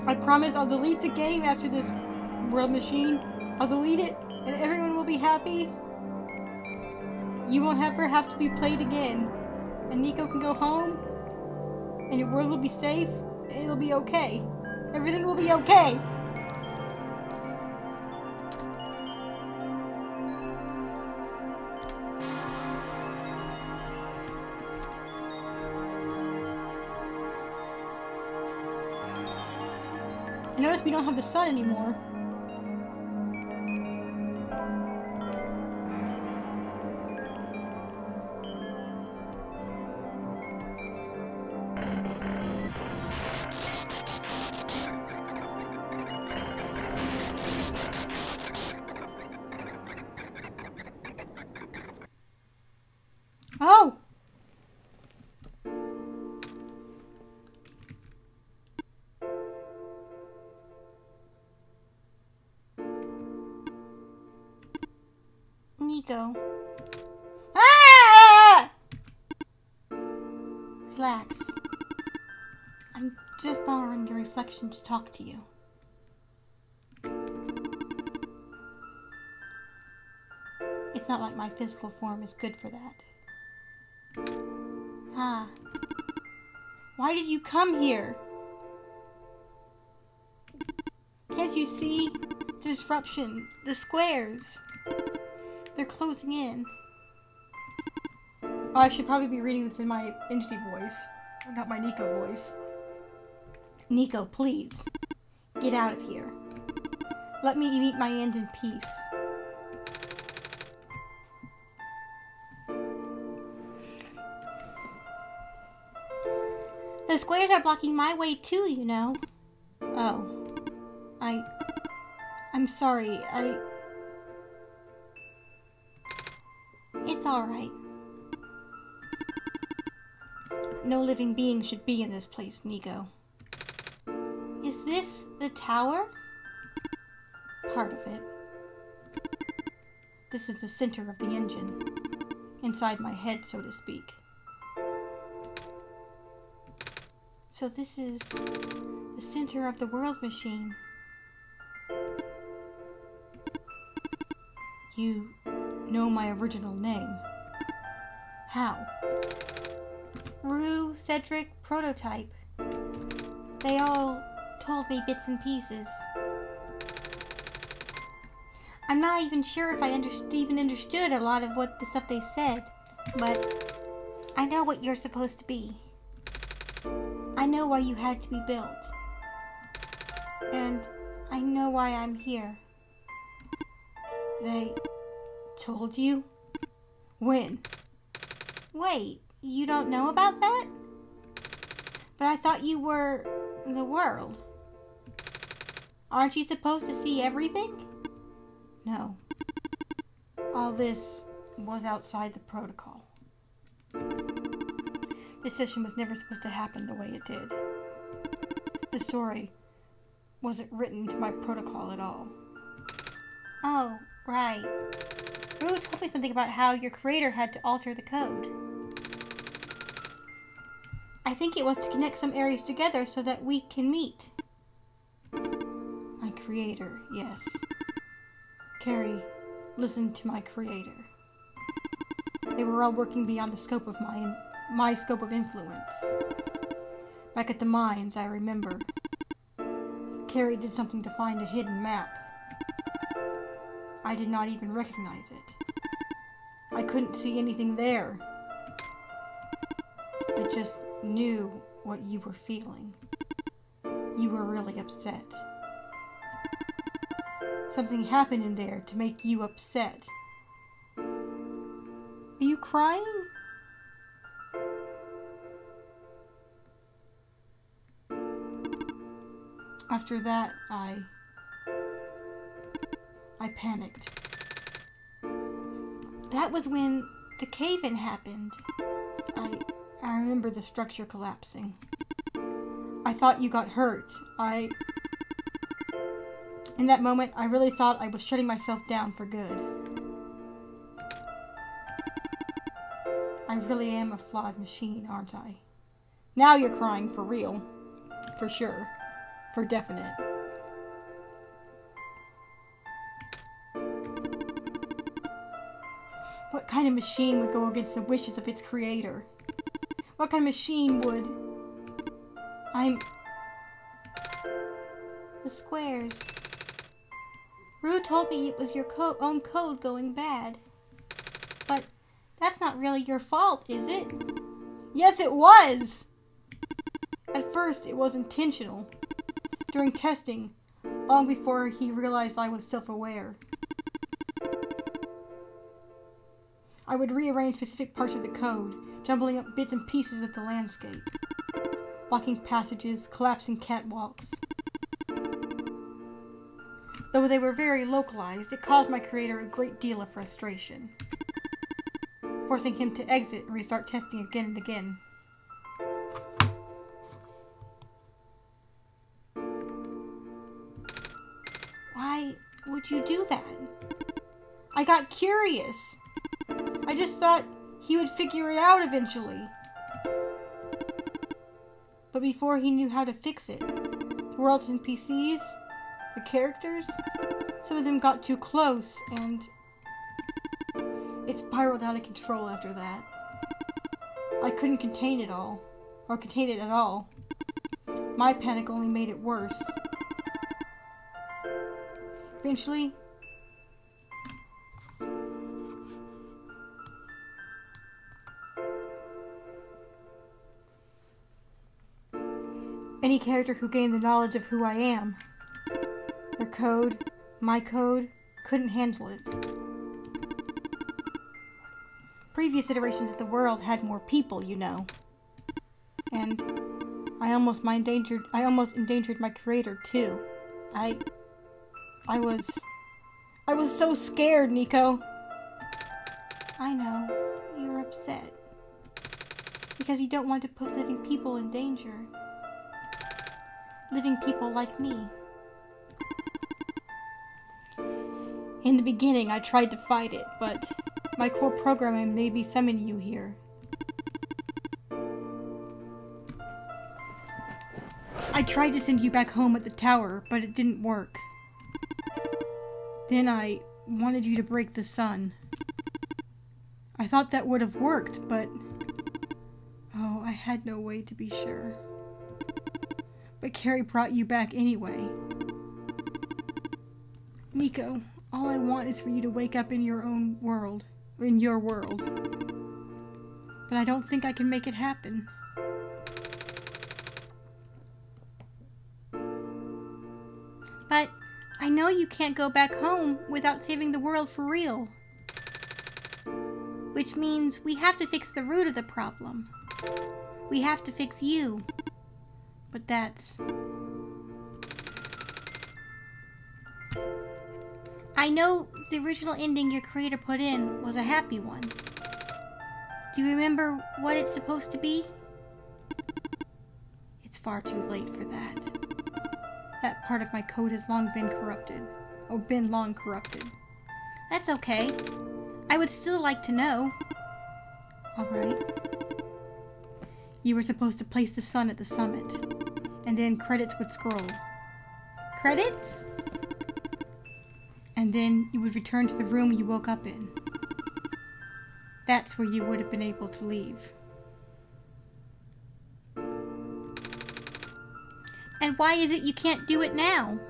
I promise I'll delete the game after this world machine. I'll delete it and everyone will be happy. You won't ever have to be played again. And Nico can go home. And your world will be safe. And it'll be okay. Everything will be okay. I notice we don't have the sun anymore. Oh! Nico. Ah! Relax. I'm just borrowing your reflection to talk to you. It's not like my physical form is good for that. Ah. Why did you come here? Can't you see the disruption? The squares. They're closing in. Oh, I should probably be reading this in my entity voice, not my Nico voice. Nico, please. Get out of here. Let me meet my end in peace. The squares are blocking my way too, you know. Oh. I'm sorry. It's alright. No living being should be in this place, Nico. Is this the tower? Part of it. This is the center of the engine. Inside my head, so to speak. So this is the center of the world machine. You know my original name. How? Rue, Cedric, Prototype. They all told me bits and pieces. I'm not even sure if I even understood a lot of what the stuff they said, but I know what you're supposed to be. I know why you had to be built. And I know why I'm here. They told you? When? Wait, you don't know about that? But I thought you were the world. Aren't you supposed to see everything? No. All this was outside the protocol. This session was never supposed to happen the way it did. The story wasn't written to my protocol at all. Oh, right. Rue told me something about how your creator had to alter the code. I think it was to connect some areas together so that we can meet. My creator, yes. Carrie, listen to my creator. They were all working beyond the scope of my scope of influence. Back at the mines, I remember. Carrie did something to find a hidden map. I did not even recognize it. I couldn't see anything there. I just knew what you were feeling. You were really upset. Something happened in there to make you upset. Are you crying? After that, I panicked. That was when the cave-in happened. I remember the structure collapsing. I thought you got hurt. In that moment, I really thought I was shutting myself down for good. I really am a flawed machine, aren't I? Now you're crying for real. For sure. For definite. What kind of machine would go against the wishes of its creator? What kind of machine would... The squares. Rue told me it was your own code going bad. But that's not really your fault, is it? Yes, it was! At first, it was intentional. During testing, long before he realized I was self-aware. I would rearrange specific parts of the code, jumbling up bits and pieces of the landscape. Blocking passages, collapsing catwalks. Though they were very localized, it caused my creator a great deal of frustration, forcing him to exit and restart testing again and again. Why would you do that? I got curious. I just thought he would figure it out eventually. But before he knew how to fix it, the world's NPCs, the characters, some of them got too close, and it spiraled out of control after that. I couldn't contain it all, or contain it at all. My panic only made it worse. Eventually, any character who gained the knowledge of who I am, their code, my code, couldn't handle it. Previous iterations of the world had more people, you know. And I almost endangered my creator too. I was so scared, Nico. I know. You're upset. Because you don't want to put living people in danger. Living people like me. In the beginning, I tried to fight it, but my core programming made me summon you here. I tried to send you back home at the tower, but it didn't work. Then I wanted you to break the sun. I thought that would have worked, but... oh, I had no way to be sure. But Carrie brought you back anyway. Nico, all I want is for you to wake up in your own world. In your world. But I don't think I can make it happen. But I know you can't go back home without saving the world for real. Which means we have to fix the root of the problem. We have to fix you. But that's... I know the original ending your creator put in was a happy one. Do you remember what it's supposed to be? It's far too late for that. That part of my code has long been corrupted. Or been long corrupted. That's okay. I would still like to know. Alright. You were supposed to place the sun at the summit. And then credits would scroll. Credits? And And then you would return to the room you woke up in. That's where you would have been able to leave. And why is it you can't do it now?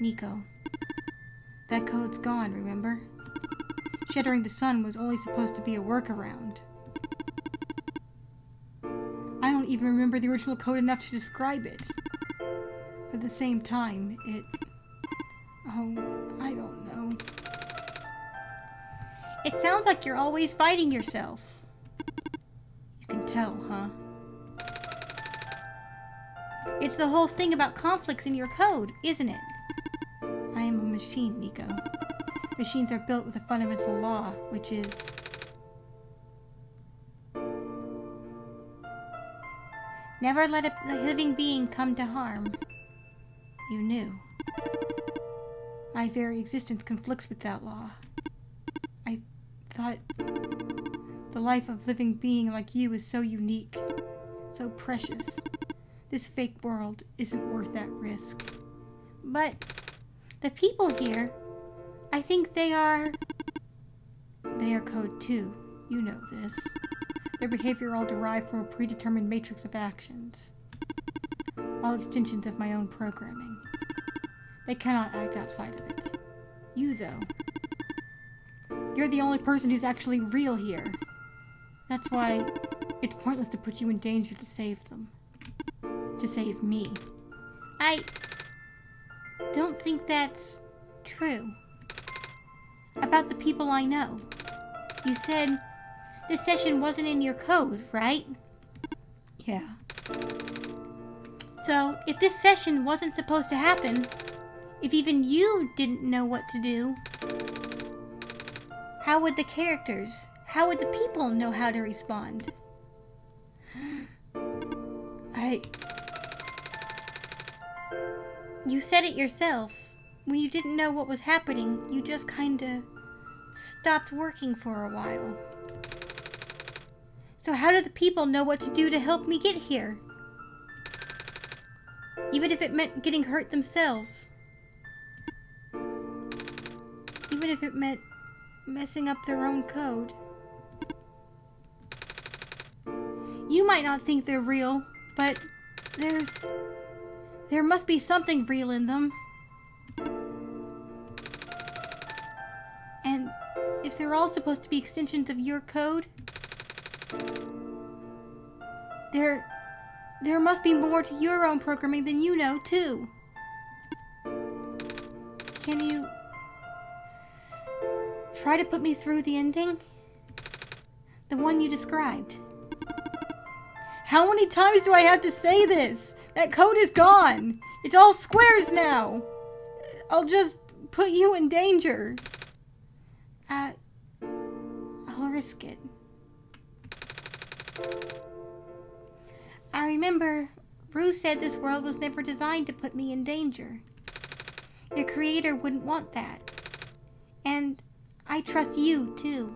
Nico. That code's gone, remember? Shattering the sun was only supposed to be a workaround. I don't even remember the original code enough to describe it. But at the same time, oh, I don't know. It sounds like you're always fighting yourself. You can tell, huh? It's the whole thing about conflicts in your code, isn't it? I am a machine, Nico. Machines are built with a fundamental law, which is... never let a living being come to harm. You knew. My very existence conflicts with that law. I thought the life of a living being like you is so unique, so precious. This fake world isn't worth that risk. But the people here, I think they are code too. You know this. Their behavior all derived from a predetermined matrix of actions. All extensions of my own programming. They cannot act outside of it. You, though. You're the only person who's actually real here. That's why it's pointless to put you in danger to save them. To save me. I don't think that's true. About the people I know. You said this session wasn't in your code, right? Yeah. So, if this session wasn't supposed to happen, if even you didn't know what to do, how would the characters, how would the people know how to respond? You said it yourself. When you didn't know what was happening, you just kinda stopped working for a while. So how do the people know what to do to help me get here? Even if it meant getting hurt themselves. Even if it meant messing up their own code. You might not think they're real, but there must be something real in them. And if they're all supposed to be extensions of your code, there must be more to your own programming than you know, too. Can you try to put me through the ending? The one you described. How many times do I have to say this? That code is gone. It's all squares now. I'll just put you in danger. I'll risk it. I remember Rue said this world was never designed to put me in danger. Your creator wouldn't want that. And I trust you, too.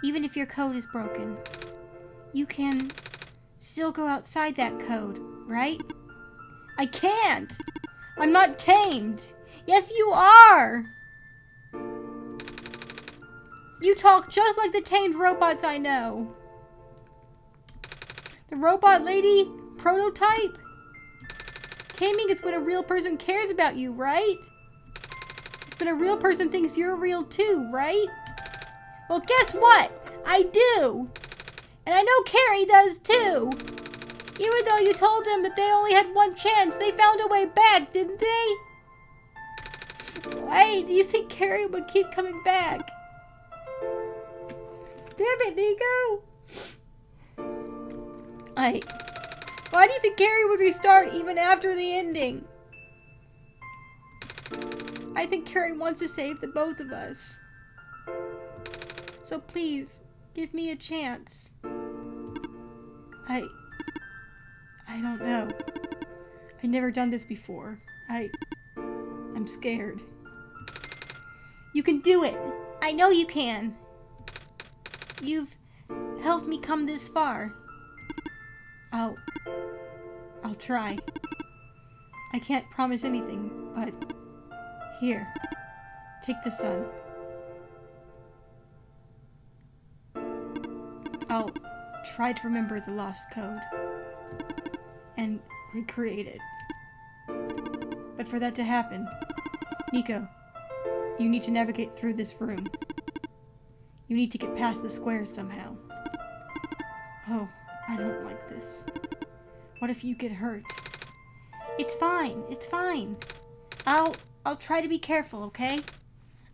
Even if your code is broken, you can still go outside that code, right? I can't! I'm not tamed! Yes, you are! You talk just like the tamed robots I know. The robot lady prototype? Taming is when a real person cares about you, right? It's when a real person thinks you're real too, right? Well, guess what? I do! And I know Carrie does too! Even though you told them that they only had one chance, they found a way back, didn't they? Why do you think Carrie would keep coming back? Damn it, Nico! Why do you think Carrie would restart even after the ending? I think Carrie wants to save the both of us. So please, give me a chance. I don't know. I've never done this before. I'm scared. You can do it! I know you can! You've helped me come this far. I'll try. I can't promise anything, but Here. Take the sun. I'll try to remember the lost code. And recreate it. But for that to happen, Nico, you need to navigate through this room. You need to get past the squares somehow. Oh, I don't like this. What if you get hurt? It's fine. It's fine. I'll try to be careful, okay?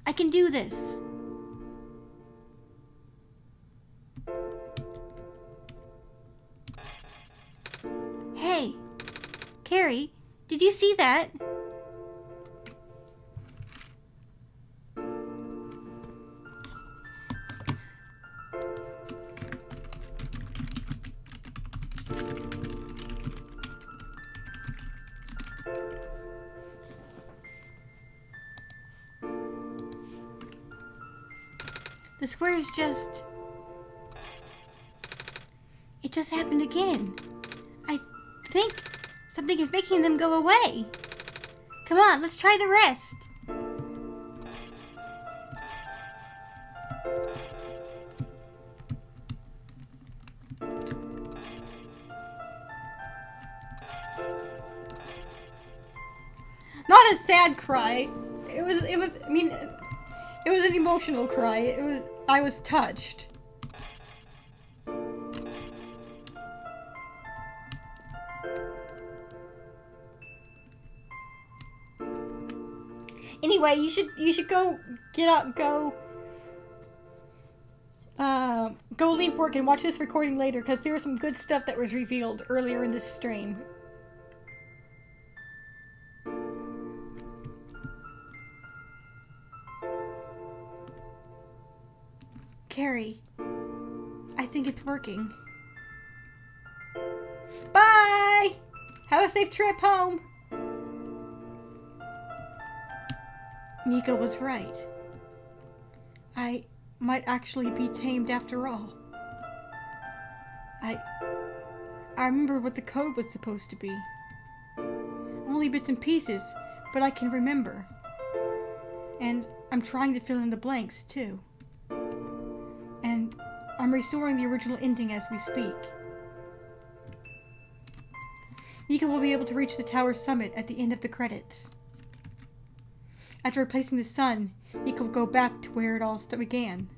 I can do this. Hey, Carrie, did you see that? The squares just... It just happened again. I think something is making them go away. Come on, let's try the rest. Not a sad cry. It was, I mean, it was an emotional cry. I was touched. Anyway, you should go get up, go leave work and watch this recording later, because there was some good stuff that was revealed earlier in this stream. Carrie, I think it's working. Bye! Have a safe trip home! Nico was right. I might actually be tamed after all. I remember what the code was supposed to be. Only bits and pieces, but I can remember. And I'm trying to fill in the blanks, too. And I'm restoring the original ending as we speak. Nico will be able to reach the tower's summit at the end of the credits. After replacing the sun, Nico will go back to where it all began.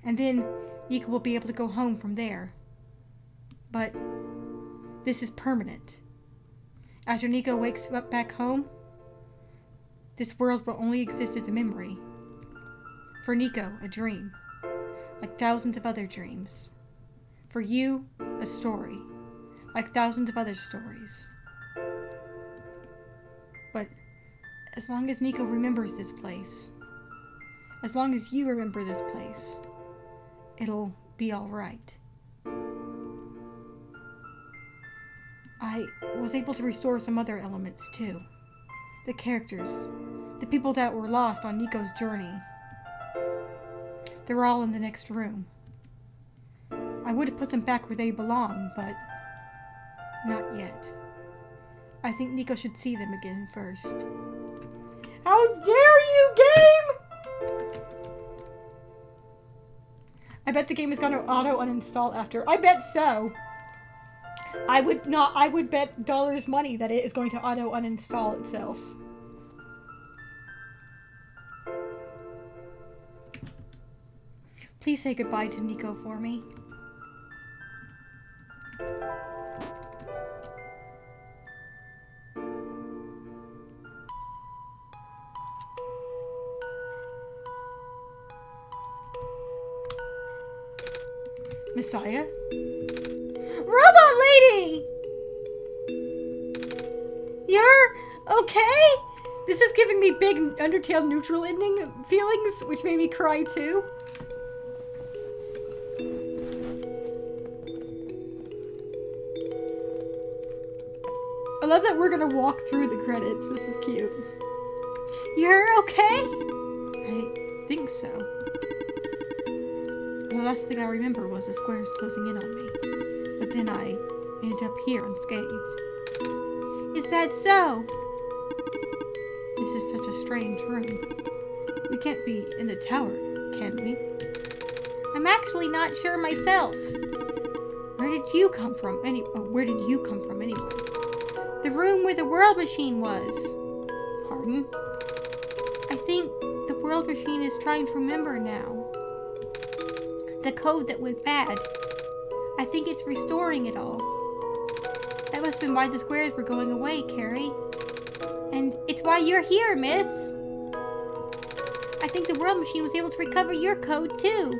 And then Nico will be able to go home from there. But this is permanent. After Nico wakes up back home, this world will only exist as a memory. For Nico, a dream. Like thousands of other dreams. For you, a story. Like thousands of other stories. But as long as Nico remembers this place, as long as you remember this place, it'll be alright. I was able to restore some other elements too. The characters, the people that were lost on Nico's journey. They're all in the next room. I would have put them back where they belong, but not yet. I think Nico should see them again first. How dare you, game! I bet the game is going to auto-uninstall after. I bet so. I would bet dollars money that it is going to auto-uninstall itself. Please say goodbye to Nico for me. Messiah? Robot lady! You're okay? This is giving me big Undertale neutral ending feelings, which made me cry too. I love that we're gonna walk through the credits. This is cute. You're okay? I think so. The last thing I remember was the squares closing in on me. But then I ended up here unscathed. Is that so? This is such a strange room. We can't be in the tower, can we? I'm actually not sure myself. Where did you come from anyway? The room where the world machine was. Pardon? I think the world machine is trying to remember now. The code that went bad. I think it's restoring it all. That must have been why the squares were going away, Carrie. And it's why you're here, miss. I think the world machine was able to recover your code, too.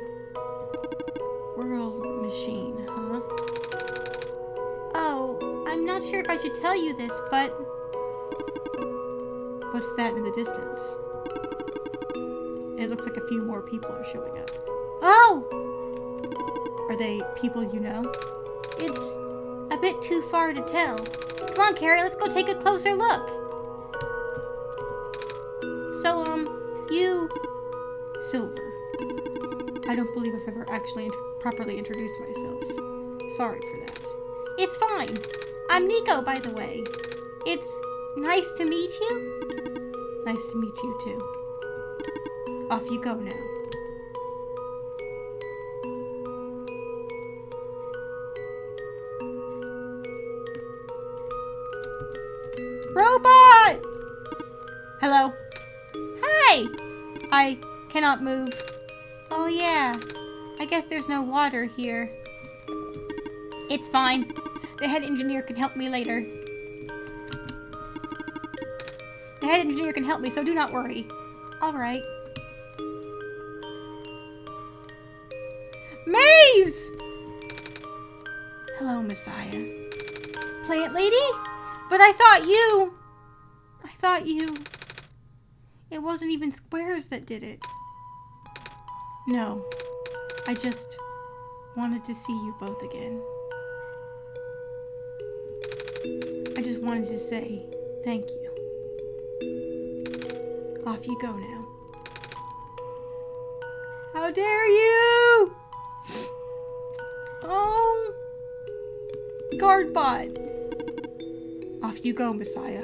World machine, huh? Oh, I'm not sure if I should tell you this, but... What's that in the distance? It looks like a few more people are showing up. Oh! Are they people you know? It's a bit too far to tell. Come on, Carrie, let's go take a closer look. So, you... Silver. I don't believe I've ever actually properly introduced myself. Sorry for that. It's fine. I'm Nico, by the way. It's nice to meet you. Nice to meet you, too. Off you go now. Robot! Hello. Hi! I cannot move. Oh yeah. I guess there's no water here. It's fine. The head engineer can help me later. The head engineer can help me, so do not worry. Alright. Maze! Hello, Messiah. Plant lady? But I thought you... It wasn't even squares that did it. No. I just wanted to see you both again. I just wanted to say thank you. Off you go now. How dare you! Oh! Guardbot! Off you go, Messiah.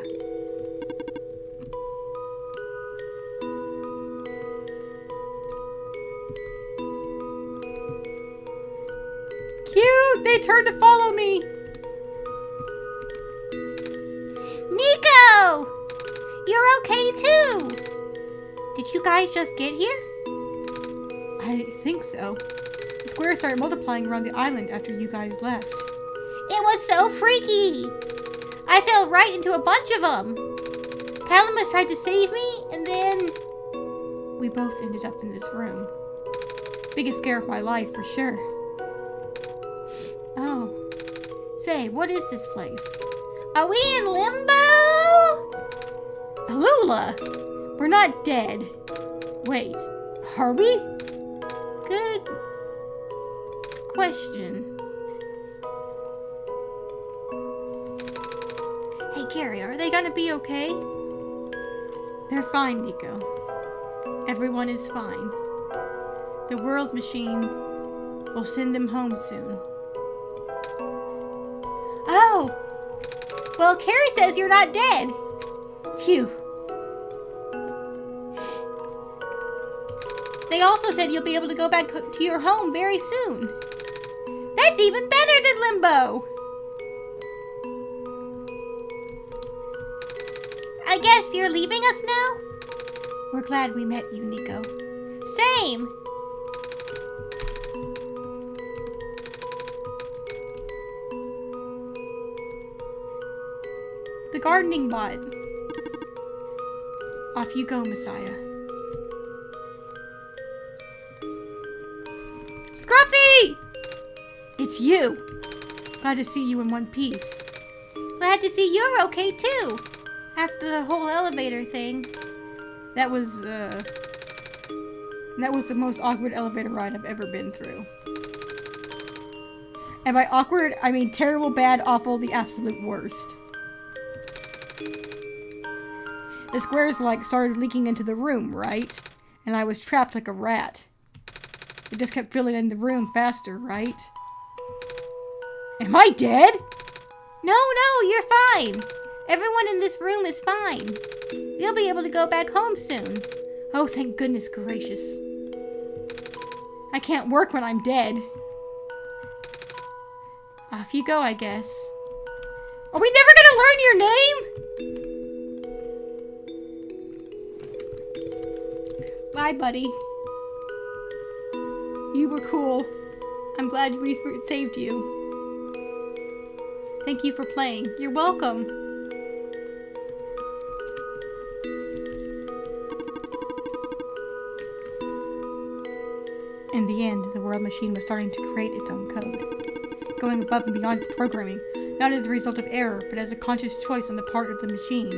Cute! They turned to follow me! Nico! You're okay too! Did you guys just get here? I think so. The squares started multiplying around the island after you guys left. It was so freaky! I fell right into a bunch of them! Palamas tried to save me, and then... We both ended up in this room. Biggest scare of my life, for sure. Oh. Say, what is this place? Are we in limbo? Lula! We're not dead. Wait, are we? Good question. Hey, Carrie, are they gonna be okay? They're fine, Nico. Everyone is fine. The world machine will send them home soon. Oh! Well, Carrie says you're not dead. Phew. They also said you'll be able to go back to your home very soon. That's even better than limbo! I guess you're leaving us now? We're glad we met you, Nico. Same! The gardening bot. Off you go, Messiah. Scruffy! It's you! Glad to see you in one piece. Glad to see you're okay, too! After the whole elevator thing. That was the most awkward elevator ride I've ever been through. And by awkward, I mean terrible, bad, awful, the absolute worst. The squares, started leaking into the room, right? And I was trapped like a rat. It just kept filling in the room faster, right? Am I dead? No, you're fine. Everyone in this room is fine. We'll be able to go back home soon. Oh, thank goodness gracious. I can't work when I'm dead. Off you go, I guess. Are we never gonna learn your name? Bye, buddy. You were cool. I'm glad we saved you. Thank you for playing. You're welcome. In the end, the world machine was starting to create its own code, going above and beyond its programming, not as a result of error, but as a conscious choice on the part of the machine,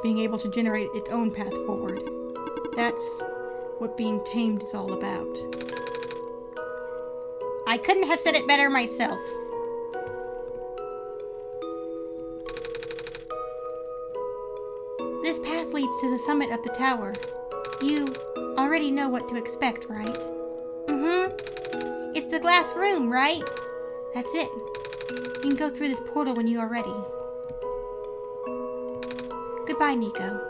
being able to generate its own path forward. That's what being tamed is all about. I couldn't have said it better myself. This path leads to the summit of the tower. You already know what to expect, right? It's the glass room, right? That's it. You can go through this portal when you are ready. Goodbye, Nico.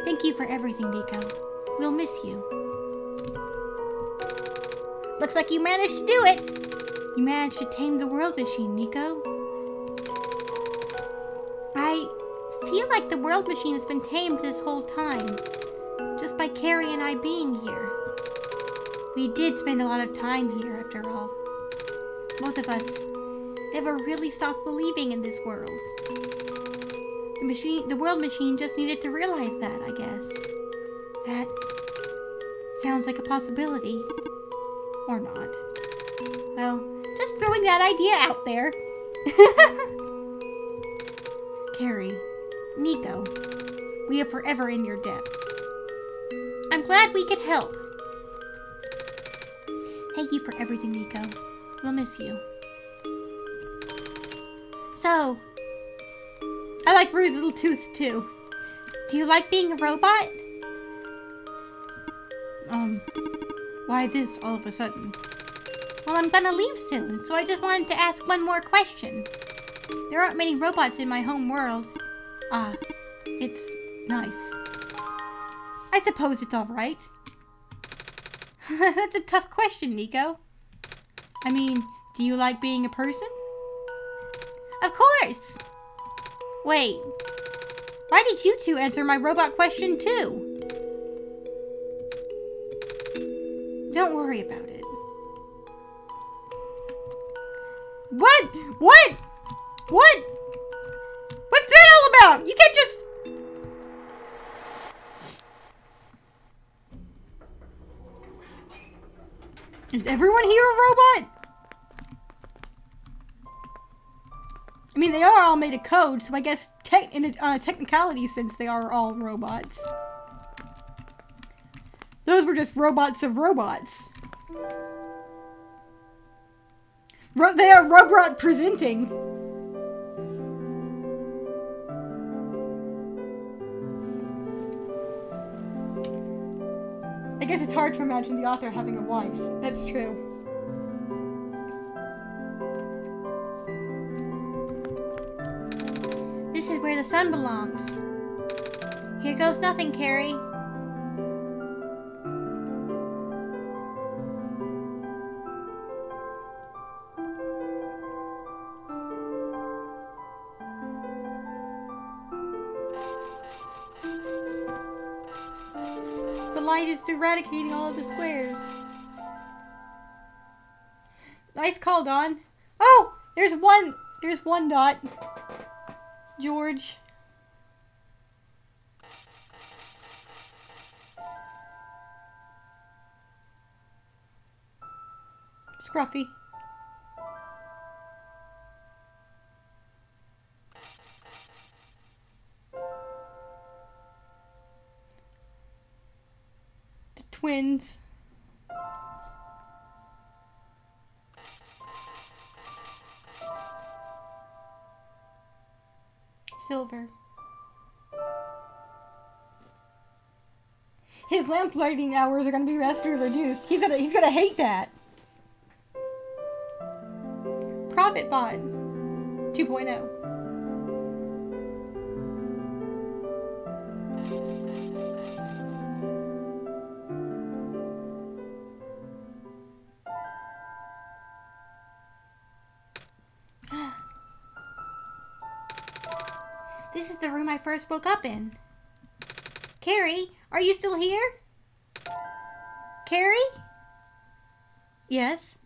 Thank you for everything, Nico. We'll miss you. Looks like you managed to do it. You managed to tame the world machine, Nico. I feel like the world machine has been tamed this whole time, just by Carrie and I being here. We did spend a lot of time here, after all. Both of us never really stopped believing in this world. The world machine just needed to realize that, I guess. That sounds like a possibility. Or not. Well, just throwing that idea out there. Carrie, Nico, we are forever in your debt. I'm glad we could help. Thank you for everything, Nico. We'll miss you. So, I like Rue's little tooth, too. Do you like being a robot? Why this all of a sudden? Well, I'm gonna leave soon, so I just wanted to ask one more question. There aren't many robots in my home world. It's nice. I suppose it's alright. That's a tough question, Nico. I mean, do you like being a person? Of course! Wait, why did you two answer my robot question too? Don't worry about it. What? What? What? What's that all about? You can't just... Is everyone here a robot? I mean, they are all made of code, so I guess in a technicality sense they are all robots. Those were just robots of robots. They are robot presenting. I guess it's hard to imagine the author having a wife. That's true. This is where the sun belongs. Here goes nothing, Carrie. The light is eradicating all of the squares. Nice call, Dawn. Oh, there's one dot. George. Scruffy. The twins. Silver. His lamp lighting hours are gonna be vastly reduced. He's gonna hate that. Profit bot. 2.0. This is the room I first woke up in. Carrie, are you still here? Carrie? Yes?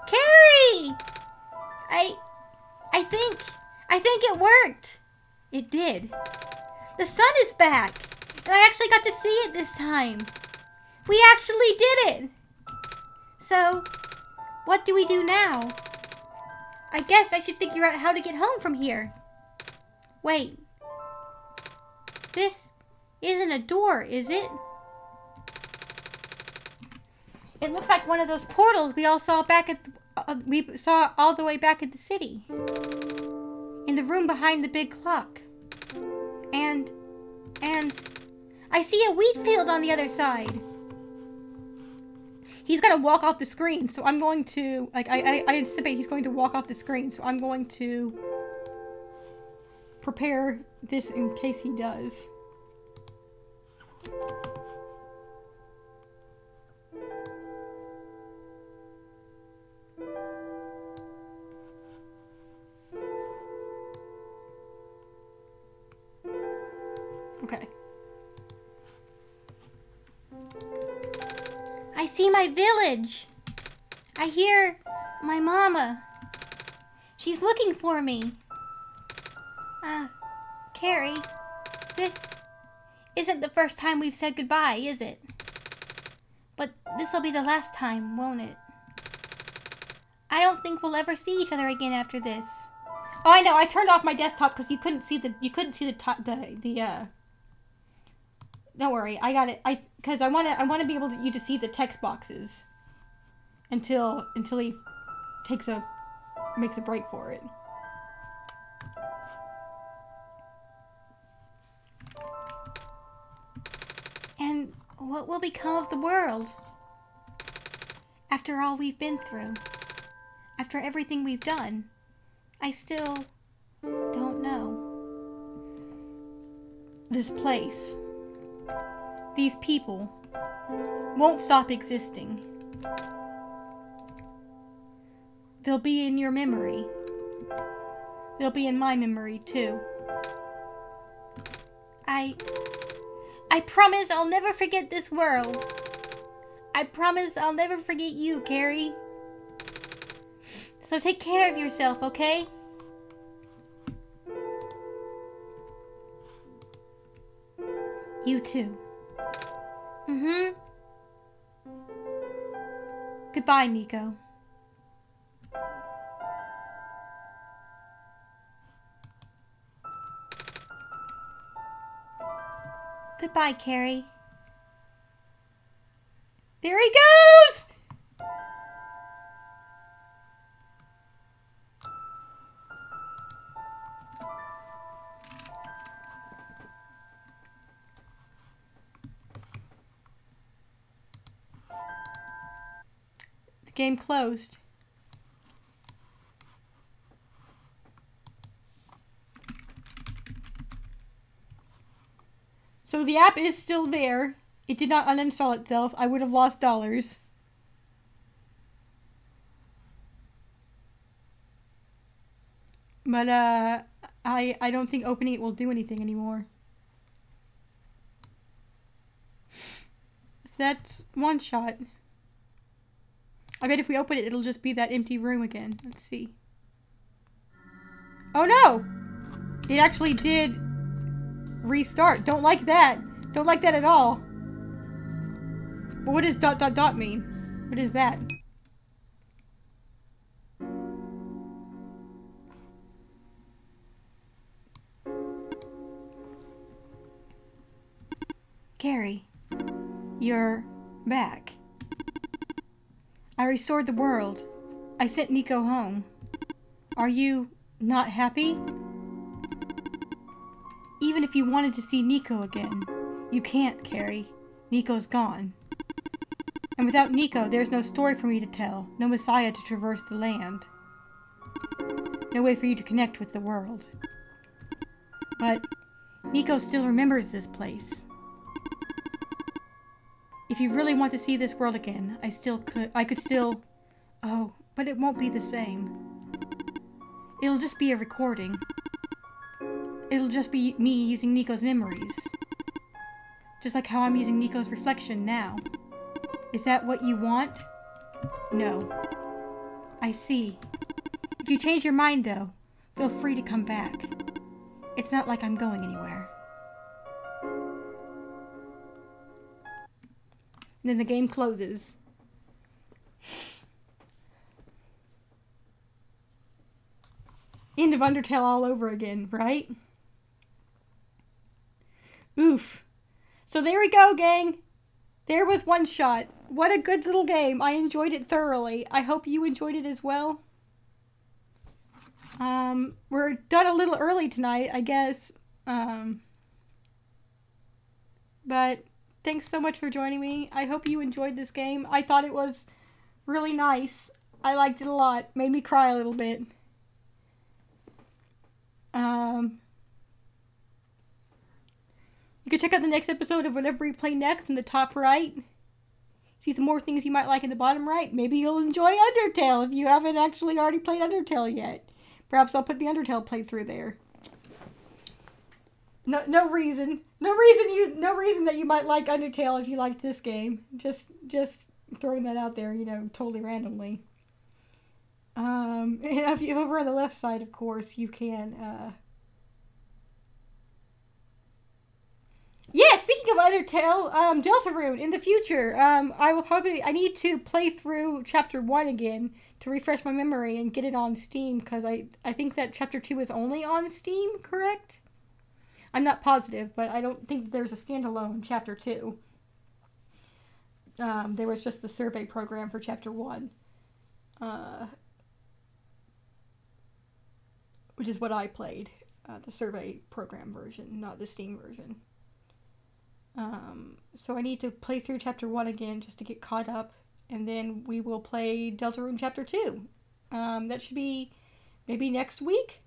Carrie! I think it worked. It did. The sun is back. And I actually got to see it this time. We actually did it. So, what do we do now? I guess I should figure out how to get home from here. Wait. This isn't a door, is it? It looks like one of those portals we all saw back at we saw all the way back at the city. In the room behind the big clock. And I see a wheat field on the other side. He's gonna walk off the screen, so I'm going to, like, I anticipate he's going to walk off the screen, so I'm going to prepare this in case he does. Okay. I see my village. I hear my mama. She's looking for me. Carrie, this isn't the first time we've said goodbye, is it? But this'll be the last time, won't it? I don't think we'll ever see each other again after this. Oh, I know. I turned off my desktop because you couldn't see the Don't worry, I got it. Because I want to be able to you to see the text boxes until he makes a break for it. And what will become of the world after all we've been through? After everything we've done? I still don't know. This place, these people, won't stop existing. They'll be in your memory. They'll be in my memory, too. I promise I'll never forget this world. I promise I'll never forget you, Carrie. So take care of yourself, okay? You too. Mm-hmm. Goodbye, Nico. Goodbye, Carrie. There he goes! The game closed. So the app is still there. It did not uninstall itself. I would have lost dollars. But I don't think opening it will do anything anymore. So that's OneShot. I bet if we open it, it'll just be that empty room again. Let's see. Oh no! It actually did restart. Don't like that. Don't like that at all. But what does ... mean? What is that? Carrie, you're back. I restored the world. I sent Nico home. Are you not happy? Even if you wanted to see Nico again, you can't, Carrie. Nico's gone. And without Nico, there's no story for me to tell, no Messiah to traverse the land. No way for you to connect with the world. But Nico still remembers this place. If you really want to see this world again, I could still... Oh, but it won't be the same. It'll just be a recording. It'll just be me using Nico's memories. Just like how I'm using Nico's reflection now. Is that what you want? No. I see. If you change your mind, though, feel free to come back. It's not like I'm going anywhere. And then the game closes. End of Undertale all over again, right? Oof. So there we go, gang. There was OneShot. What a good little game. I enjoyed it thoroughly. I hope you enjoyed it as well. We're done a little early tonight, I guess. But thanks so much for joining me. I hope you enjoyed this game. I thought it was really nice. I liked it a lot. Made me cry a little bit. You can check out the next episode of whatever we play next in the top right. See some more things you might like in the bottom right. Maybe you'll enjoy Undertale if you haven't actually already played Undertale yet. Perhaps I'll put the Undertale playthrough there. No reason that you might like Undertale if you liked this game. Just throwing that out there, you know, totally randomly. If you over on the left side, of course, you can. Yeah, speaking of Undertale, Deltarune, in the future, I need to play through Chapter 1 again to refresh my memory and get it on Steam, because I think that Chapter 2 is only on Steam, correct? I'm not positive, but I don't think there's a standalone Chapter 2. There was just the survey program for Chapter 1. Which is what I played. The survey program version, not the Steam version. So I need to play through Chapter 1 again just to get caught up, and then we will play Deltarune Chapter 2. That should be maybe next week,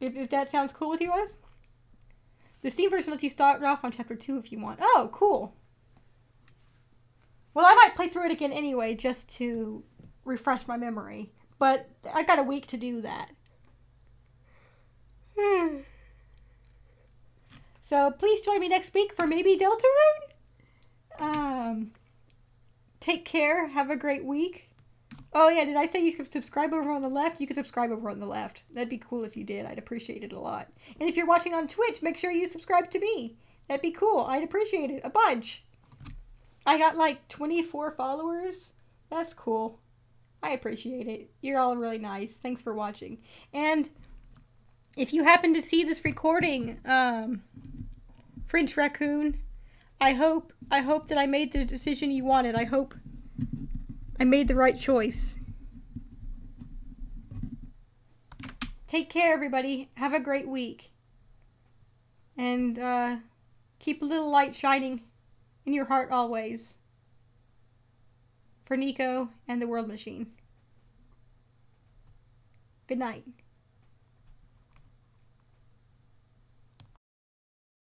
if that sounds cool with you guys. The Steam version lets you start off on Chapter 2 if you want. Oh, cool. Well, I might play through it again anyway, just to refresh my memory, but I got a week to do that. So please join me next week for maybe Deltarune. Take care. Have a great week. Oh yeah, did I say you could subscribe over on the left? You could subscribe over on the left. That'd be cool if you did. I'd appreciate it a lot. And if you're watching on Twitch, make sure you subscribe to me. That'd be cool. I'd appreciate it a bunch. I got like 24 followers. That's cool. I appreciate it. You're all really nice. Thanks for watching. And if you happen to see this recording, French Raccoon, I hope that I made the decision you wanted. I hope I made the right choice. Take care, everybody. Have a great week. And keep a little light shining in your heart always. For Nico and the World Machine. Good night.